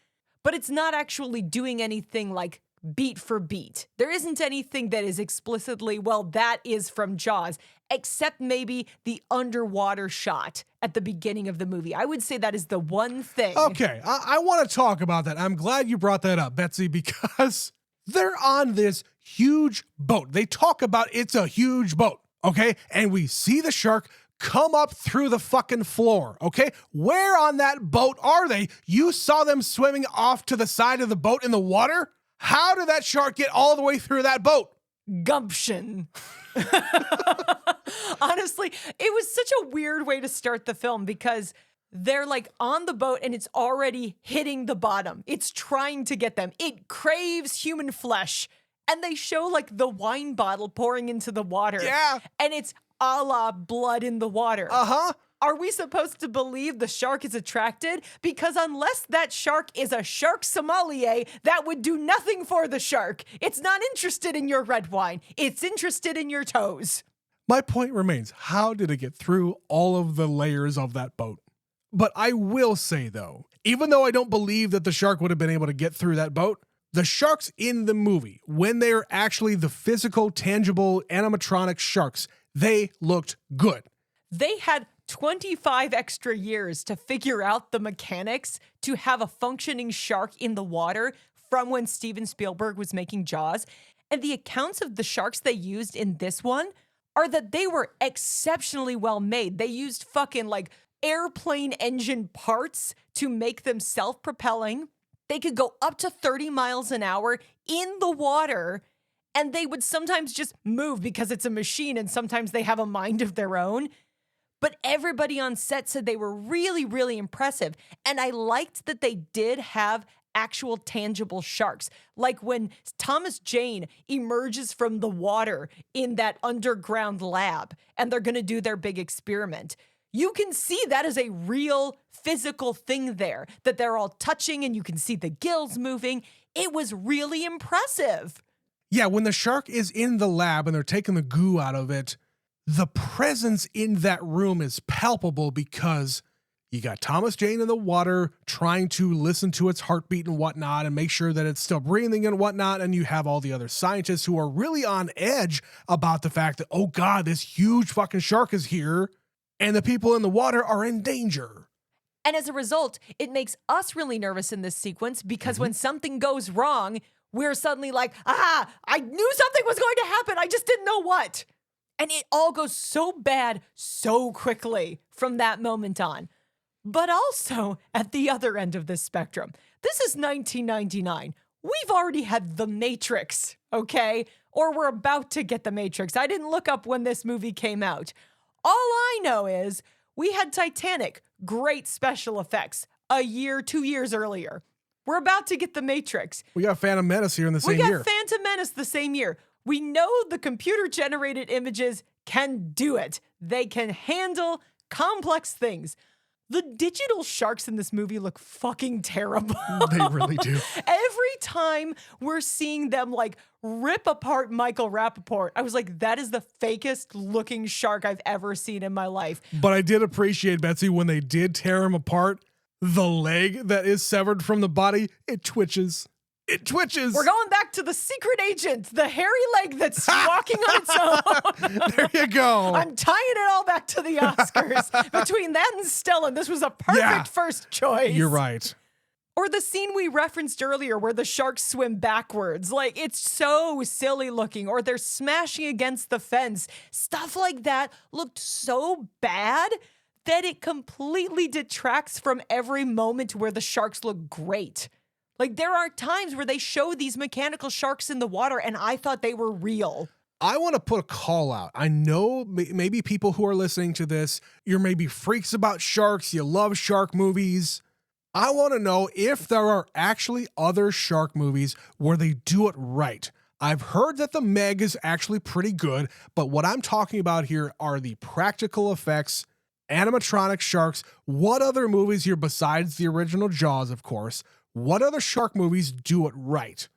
but it's not actually doing anything like beat for beat. There isn't anything that is explicitly, well, that is from Jaws, except maybe the underwater shot at the beginning of the movie. I would say that is the one thing. Okay, I want to talk about that. I'm glad you brought that up, Betsy, because they're on this huge boat. They talk about it's a huge boat, okay? And we see the shark come up through the fucking floor, okay? Where on that boat are they? You saw them swimming off to the side of the boat in the water? How did that shark get all the way through that boat? Gumption. Honestly, it was such a weird way to start the film, because they're like on the boat and it's already hitting the bottom. It's trying to get them. It craves human flesh. And they show like the wine bottle pouring into the water. Yeah. And it's a la blood in the water. Uh-huh. Are we supposed to believe the shark is attracted? Because unless that shark is a shark sommelier, that would do nothing for the shark. It's not interested in your red wine. It's interested in your toes. My point remains, how did it get through all of the layers of that boat? But I will say, though, even though I don't believe that the shark would have been able to get through that boat, the sharks in the movie, when they are actually the physical, tangible, animatronic sharks, they looked good. They had 25 extra years to figure out the mechanics to have a functioning shark in the water from when Steven Spielberg was making Jaws. And the accounts of the sharks they used in this one are that they were exceptionally well made. They used fucking like airplane engine parts to make them self-propelling. They could go up to 30 miles an hour in the water, and they would sometimes just move because it's a machine, and sometimes they have a mind of their own. But everybody on set said they were really, really impressive. And I liked that they did have actual tangible sharks. Like when Thomas Jane emerges from the water in that underground lab and they're going to do their big experiment. You can see that is a real physical thing there, that they're all touching and you can see the gills moving. It was really impressive. Yeah, when the shark is in the lab and they're taking the goo out of it, the presence in that room is palpable because you got Thomas Jane in the water trying to listen to its heartbeat and whatnot and make sure that it's still breathing and whatnot. And you have all the other scientists who are really on edge about the fact that, oh God, this huge fucking shark is here and the people in the water are in danger. And as a result, it makes us really nervous in this sequence because when something goes wrong, we're suddenly like, I knew something was going to happen. I just didn't know what. And it all goes so bad so quickly from that moment on. But also, at the other end of this spectrum, this is 1999. We've already had The Matrix, okay? Or we're about to get The Matrix. I didn't look up when this movie came out. All I know is we had Titanic, great special effects, a year, 2 years earlier. We're about to get The Matrix. We got Phantom Menace here in the same year. We got Phantom Menace the same year. We know the computer-generated images can do it. They can handle complex things. The digital sharks in this movie look fucking terrible. They really do. Every time we're seeing them like rip apart Michael Rappaport, I was like, that is the fakest looking shark I've ever seen in my life. But I did appreciate, Betsy, when they did tear him apart, the leg that is severed from the body, it twitches. It twitches. We're going back to the secret agent, the hairy leg that's walking on its own. There you go. I'm tying it all back to the Oscars. Between that and Stellan, this was a perfect first choice. You're right. Or the scene we referenced earlier where the sharks swim backwards. Like, it's so silly looking. Or they're smashing against the fence. Stuff like that looked so bad that it completely detracts from every moment where the sharks look great. Like, there are times where they show these mechanical sharks in the water, and I thought they were real. I want to put a call out. I know maybe people who are listening to this, you're maybe freaks about sharks, you love shark movies. I want to know if there are actually other shark movies where they do it right. I've heard that The Meg is actually pretty good, but what I'm talking about here are the practical effects, animatronic sharks. What other movies here besides the original Jaws, of course? What other shark movies do it right?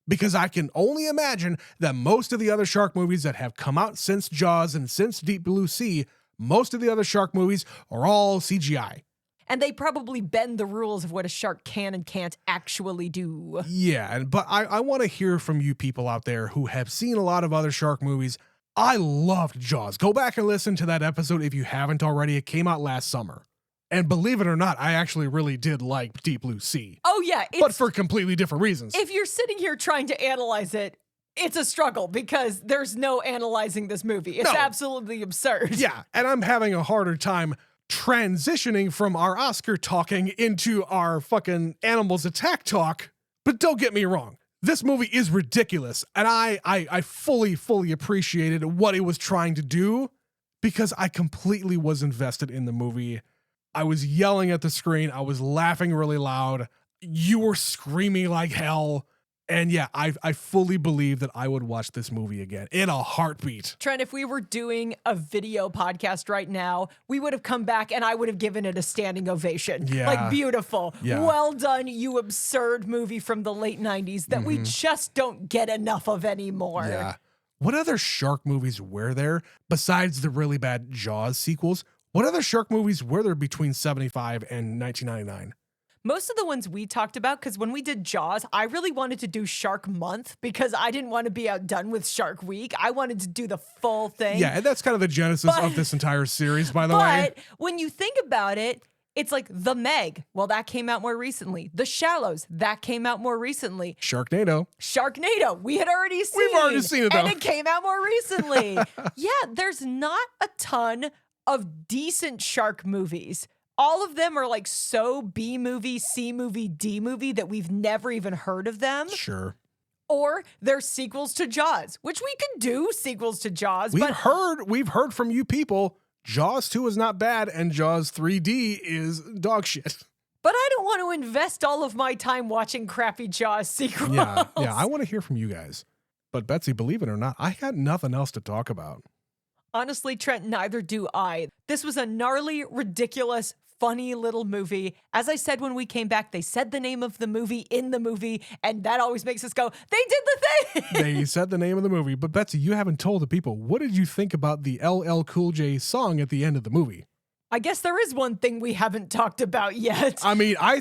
Because I can only imagine that most of the other shark movies that have come out since Jaws and since Deep Blue Sea, most of the other shark movies are all CGI. And they probably bend the rules of what a shark can and can't actually do. Yeah, but I want to hear from you people out there who have seen a lot of other shark movies. I loved Jaws. Go back and listen to that episode if you haven't already. It came out last summer. And believe it or not, I actually really did like Deep Blue Sea. Oh, yeah. But for completely different reasons. If you're sitting here trying to analyze it, it's a struggle because there's no analyzing this movie. It's absolutely absurd. Yeah, and I'm having a harder time transitioning from our Oscar talking into our fucking animals attack talk. But don't get me wrong. This movie is ridiculous. And I fully appreciated what it was trying to do because I completely was invested in the movie. I was yelling at the screen. I was laughing really loud. You were screaming like hell. And yeah, I fully believe that I would watch this movie again in a heartbeat. Trent, if we were doing a video podcast right now, we would have come back and I would have given it a standing ovation. Yeah. Like, beautiful. Yeah. Well done, you absurd movie from the late 90s that we just don't get enough of anymore. Yeah. What other shark movies were there besides the really bad Jaws sequels? What other shark movies were there between 75 and 1999? Most of the ones we talked about, because when we did Jaws, I really wanted to do Shark Month because I didn't want to be outdone with Shark Week. I wanted to do the full thing. Yeah, and that's kind of the genesis of this entire series, by the way. But when you think about it, it's like The Meg. Well, that came out more recently. The Shallows. That came out more recently. Sharknado. We had already seen. We've already seen it, though. And it came out more recently. Yeah, there's not a ton of decent shark movies. All of them are like so B movie, C movie, D movie that we've never even heard of them. Sure. Or they're sequels to Jaws, which we can do sequels to Jaws. We've heard from you people. Jaws 2 is not bad, and Jaws 3D is dog shit. But I don't want to invest all of my time watching crappy Jaws sequels. Yeah, I want to hear from you guys. But Betsy, believe it or not, I got nothing else to talk about. Honestly, Trent, neither do I. This was a gnarly, ridiculous, funny little movie. As I said when we came back, they said the name of the movie in the movie, and that always makes us go, they did the thing! They said the name of the movie. But Betsy, you haven't told the people, what did you think about the LL Cool J song at the end of the movie? I guess there is one thing we haven't talked about yet. I mean, I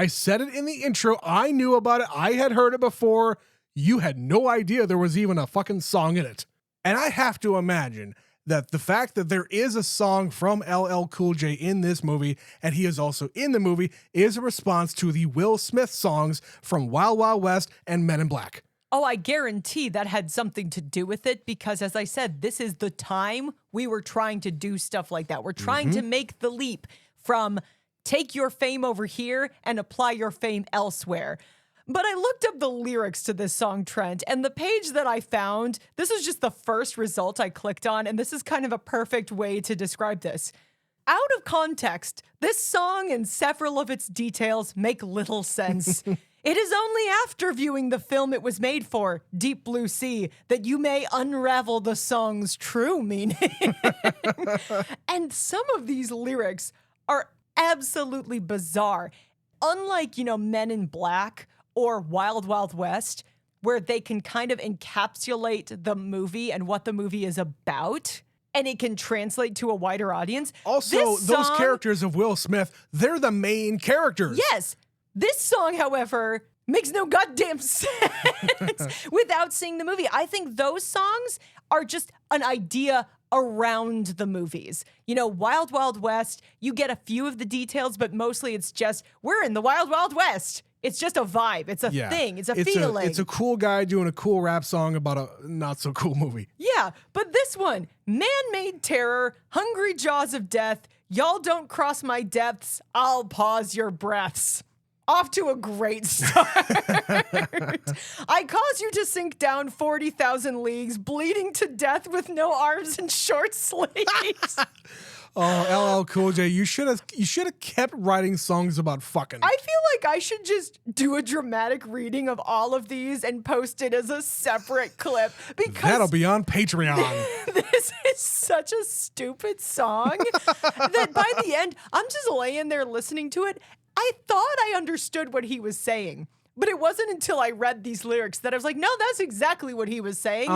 said it in the intro. I knew about it. I had heard it before. You had no idea there was even a fucking song in it. And I have to imagine that the fact that there is a song from LL Cool J in this movie, and he is also in the movie, is a response to the Will Smith songs from Wild Wild West and Men in Black. Oh, I guarantee that had something to do with it because, as I said, this is the time we were trying to do stuff like that. We're trying to make the leap from take your fame over here and apply your fame elsewhere. But I looked up the lyrics to this song, Trent, and the page that I found, this is just the first result I clicked on, and this is kind of a perfect way to describe this. Out of context, this song and several of its details make little sense. It is only after viewing the film it was made for, Deep Blue Sea, that you may unravel the song's true meaning. And some of these lyrics are absolutely bizarre. Unlike, Men in Black or Wild Wild West, where they can kind of encapsulate the movie and what the movie is about, and it can translate to a wider audience. Also, those characters of Will Smith, they're the main characters. Yes. This song, however, makes no goddamn sense without seeing the movie. I think those songs are just an idea around the movies. Wild Wild West, you get a few of the details, but mostly it's just, we're in the Wild Wild West. It's just a vibe. It's a thing. It's a feeling. It's a cool guy doing a cool rap song about a not so cool movie. Yeah, but this one, man-made terror, hungry jaws of death, y'all don't cross my depths, I'll pause your breaths. Off to a great start. I cause you to sink down 40,000 leagues, bleeding to death with no arms and short sleeves. Oh, LL Cool J, you should have kept writing songs about fucking. I feel like I should just do a dramatic reading of all of these and post it as a separate clip, because that'll be on Patreon. This is such a stupid song that by the end, I'm just laying there listening to it. I thought I understood what he was saying, but it wasn't until I read these lyrics that I was like, no, that's exactly what he was saying.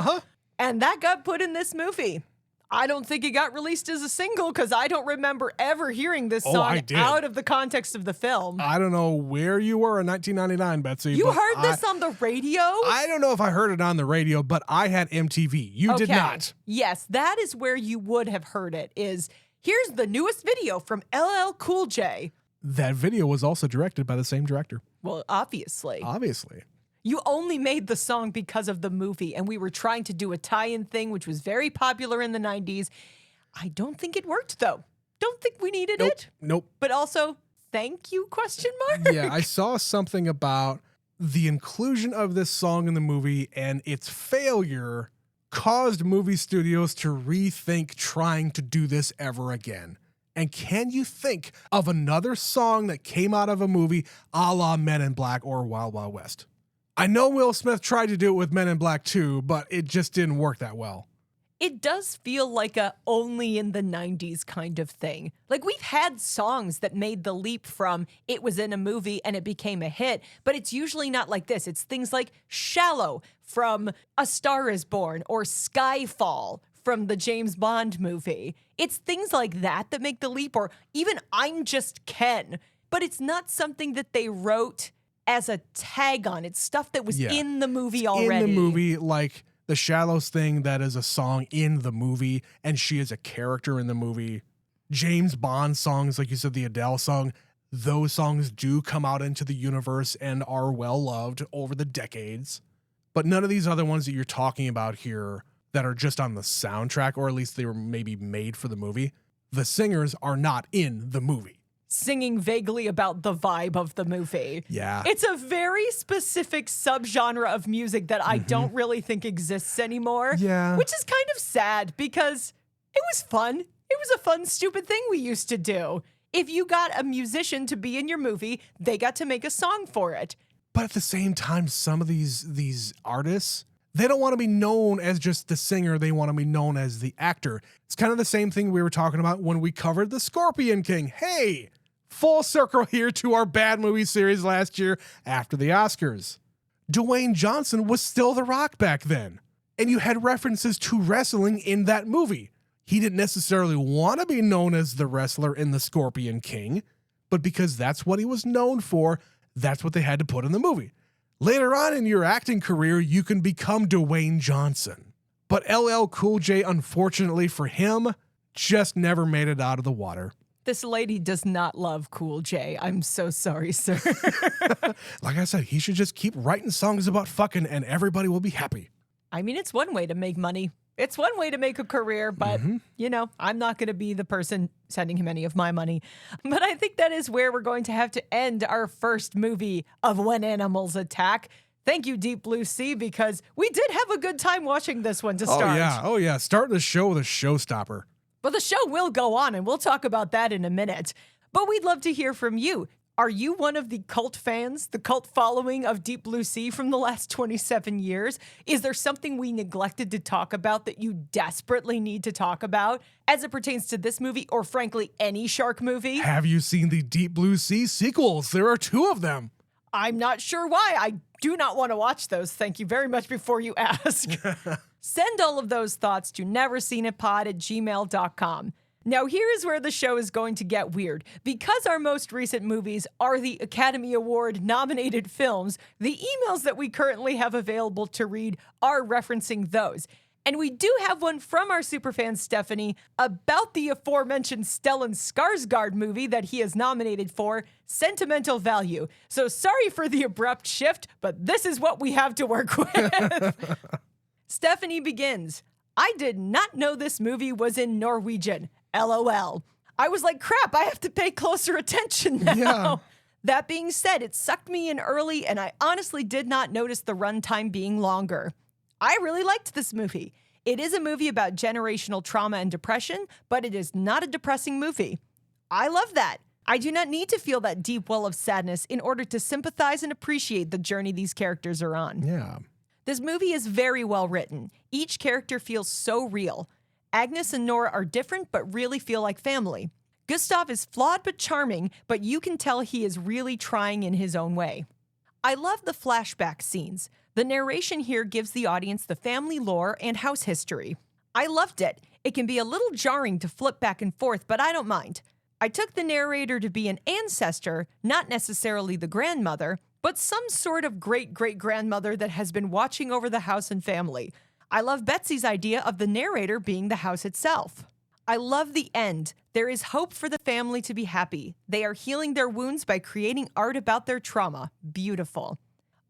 And that got put in this movie. I don't think it got released as a single because I don't remember ever hearing this song out of the context of the film. I don't know where you were in 1999, Betsy. You heard this on the radio? I don't know if I heard it on the radio, but I had MTV. You did not. Yes, that is where you would have heard it, here's the newest video from LL Cool J. That video was also directed by the same director. Well, obviously. You only made the song because of the movie, and we were trying to do a tie-in thing, which was very popular in the 90s. I don't think it worked, though. Don't think we needed it. Nope. But also, thank you, ? Yeah, I saw something about the inclusion of this song in the movie, and its failure caused movie studios to rethink trying to do this ever again. And can you think of another song that came out of a movie a la Men in Black or Wild Wild West? I know Will Smith tried to do it with Men in Black 2, but it just didn't work that well. It does feel like a only in the 90s kind of thing. Like, we've had songs that made the leap from it was in a movie and it became a hit, but it's usually not like this. It's things like Shallow from A Star is Born or Skyfall from the James Bond movie. It's things like that make the leap, or even I'm Just Ken. But it's not something that they wrote as a tag on. It's stuff that was in the movie already. In the movie, like the Shallows thing, that is a song in the movie, and she is a character in the movie. James Bond songs, like you said, the Adele song, those songs do come out into the universe and are well loved over the decades. But none of these other ones that you're talking about here that are just on the soundtrack, or at least they were maybe made for the movie, the singers are not in the movie. Singing vaguely about the vibe of the movie. Yeah. It's a very specific subgenre of music that I don't really think exists anymore. Yeah. Which is kind of sad because it was fun. It was a fun, stupid thing we used to do. If you got a musician to be in your movie, they got to make a song for it. But at the same time, some of these artists, they don't want to be known as just the singer. They want to be known as the actor. It's kind of the same thing we were talking about when we covered The Scorpion King. Hey, full circle here to our bad movie series last year after the Oscars. Dwayne Johnson was still The Rock back then. And you had references to wrestling in that movie. He didn't necessarily want to be known as the wrestler in The Scorpion King, but because that's what he was known for, that's what they had to put in the movie. Later on in your acting career, you can become Dwayne Johnson. But LL Cool J, unfortunately for him, just never made it out of the water. This lady does not love Cool J. I'm so sorry, sir. Like I said, he should just keep writing songs about fucking and everybody will be happy. I mean, it's one way to make money. It's one way to make a career, but, I'm not going to be the person sending him any of my money. But I think that is where we're going to have to end our first movie of When Animals Attack. Thank you, Deep Blue Sea, because we did have a good time watching this one to start. Oh, yeah. Starting the show with a showstopper. But the show will go on, and we'll talk about that in a minute. But we'd love to hear from you. Are you one of the cult fans, the cult following of Deep Blue Sea from the last 27 years? Is there something we neglected to talk about that you desperately need to talk about as it pertains to this movie or, frankly, any shark movie? Have you seen the Deep Blue Sea sequels? There are 2 of them. I'm not sure why. I do not want to watch those. Thank you very much before you ask. Send all of those thoughts to neverseenitpod@gmail.com. Now, here is where the show is going to get weird. Because our most recent movies are the Academy Award nominated films, the emails that we currently have available to read are referencing those. And we do have one from our superfan Stephanie about the aforementioned Stellan Skarsgård movie that he is nominated for, Sentimental Value. So sorry for the abrupt shift, but this is what we have to work with. Stephanie begins, I did not know this movie was in Norwegian. LOL. I was like, crap, I have to pay closer attention now. Yeah. That being said, it sucked me in early, and I honestly did not notice the runtime being longer. I really liked this movie. It is a movie about generational trauma and depression, but it is not a depressing movie. I love that. I do not need to feel that deep well of sadness in order to sympathize and appreciate the journey these characters are on. Yeah. This movie is very well written. Each character feels so real. Agnes and Nora are different, but really feel like family. Gustav is flawed but charming, but you can tell he is really trying in his own way. I love the flashback scenes. The narration here gives the audience the family lore and house history. I loved it. It can be a little jarring to flip back and forth, but I don't mind. I took the narrator to be an ancestor, not necessarily the grandmother, but some sort of great-great-grandmother that has been watching over the house and family. I love Betsy's idea of the narrator being the house itself. I love the end. There is hope for the family to be happy. They are healing their wounds by creating art about their trauma. Beautiful.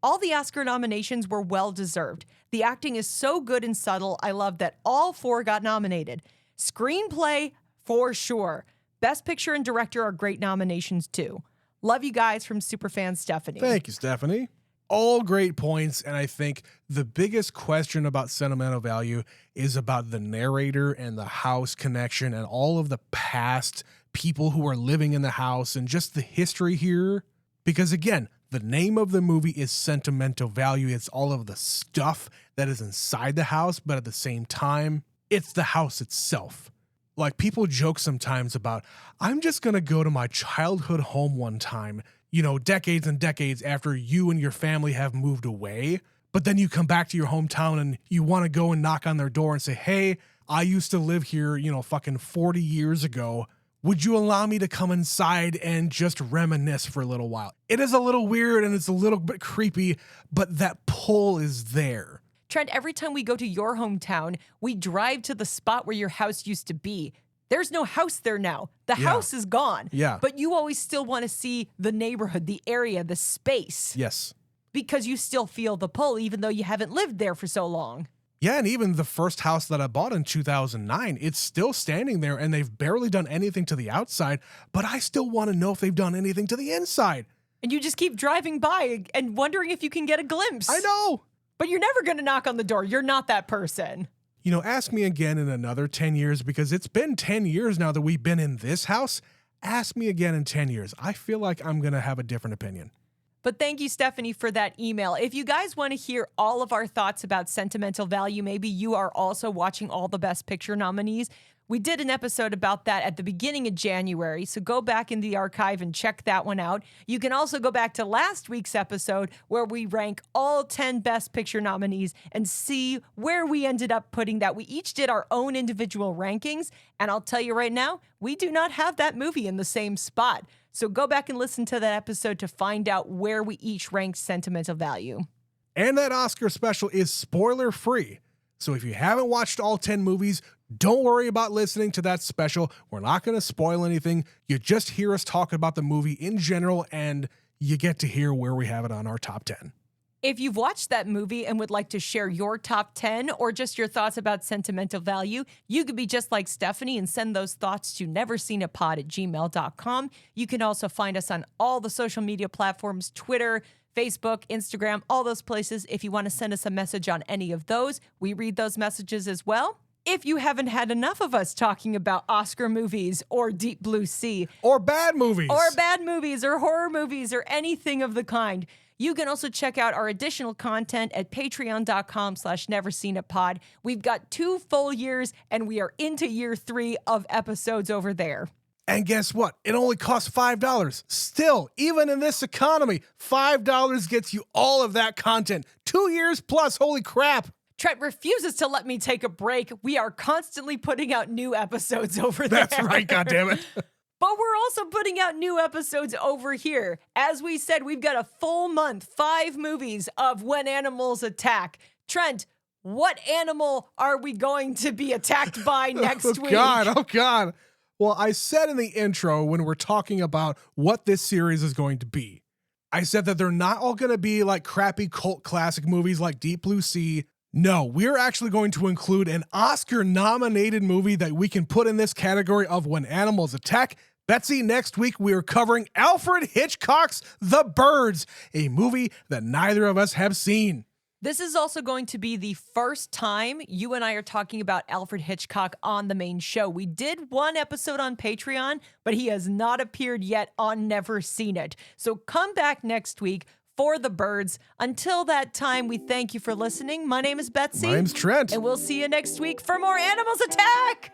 All the Oscar nominations were well-deserved. The acting is so good and subtle, I love that all 4 got nominated. Screenplay, for sure. Best Picture and Director are great nominations too. Love you guys from Superfan Stephanie. Thank you, Stephanie. All great points, and I think the biggest question about sentimental value is about the narrator and the house connection and all of the past people who are living in the house and just the history here. Because again, the name of the movie is Sentimental Value. It's all of the stuff that is inside the house, but at the same time, it's the house itself. Like, people joke sometimes about, I'm just going to go to my childhood home one time, decades and decades after you and your family have moved away. But then you come back to your hometown and you want to go and knock on their door and say, hey, I used to live here, fucking 40 years ago. Would you allow me to come inside and just reminisce for a little while? It is a little weird and it's a little bit creepy, but that pull is there. Trent, every time we go to your hometown, we drive to the spot where your house used to be. There's no house there now. The house is gone. Yeah. But you always still want to see the neighborhood, the area, the space. Yes. Because you still feel the pull, even though you haven't lived there for so long. Yeah, and even the first house that I bought in 2009, it's still standing there and they've barely done anything to the outside, but I still want to know if they've done anything to the inside. And you just keep driving by and wondering if you can get a glimpse. I know. But you're never going to knock on the door. You're not that person. Ask me again in another 10 years, because it's been 10 years now that we've been in this house. Ask me again in 10 years. I feel like I'm going to have a different opinion. But thank you, Stephanie, for that email. If you guys want to hear all of our thoughts about Sentimental Value, maybe you are also watching all the Best Picture nominees. We did an episode about that at the beginning of January, so go back in the archive and check that one out. You can also go back to last week's episode where we rank all 10 Best Picture nominees and see where we ended up putting that. We each did our own individual rankings, and I'll tell you right now, we do not have that movie in the same spot. So go back and listen to that episode to find out where we each ranked Sentimental Value. And that Oscar special is spoiler-free. So if you haven't watched all 10 movies, don't worry about listening to that special. We're not going to spoil anything. You just hear us talk about the movie in general, and you get to hear where we have it on our top 10. If you've watched that movie and would like to share your top 10 or just your thoughts about sentimental value, you could be just like Stephanie and send those thoughts to neverseenitpod@gmail.com. You can also find us on all the social media platforms, Twitter, Facebook, Instagram, all those places. If you want to send us a message on any of those, we read those messages as well. If you haven't had enough of us talking about Oscar movies or Deep Blue Sea, Or bad movies. or horror movies or anything of the kind, you can also check out our additional content at patreon.com/neverseenitpod. We've got 2 full years and we are into year 3 of episodes over there. And guess what? It only costs $5. Still, even in this economy, $5 gets you all of that content. 2 years plus, holy crap. Trent refuses to let me take a break. We are constantly putting out new episodes over there. That's right, goddammit. But we're also putting out new episodes over here. As we said, we've got a full month, 5 movies of When Animals Attack. Trent, what animal are we going to be attacked by next week? Oh, God. Well, I said in the intro when we're talking about what this series is going to be, I said that they're not all going to be like crappy cult classic movies like Deep Blue Sea. No, we're actually going to include an Oscar-nominated movie that we can put in this category of When Animals Attack. Betsy, next week we are covering Alfred Hitchcock's The Birds, a movie that neither of us have seen. This is also going to be the first time you and I are talking about Alfred Hitchcock on the main show. We did 1 episode on Patreon, but he has not appeared yet on Never Seen It. So come back next week for The Birds. Until that time, we thank you for listening. My name is Betsy. My name's Trent. And we'll see you next week for more Animals Attack!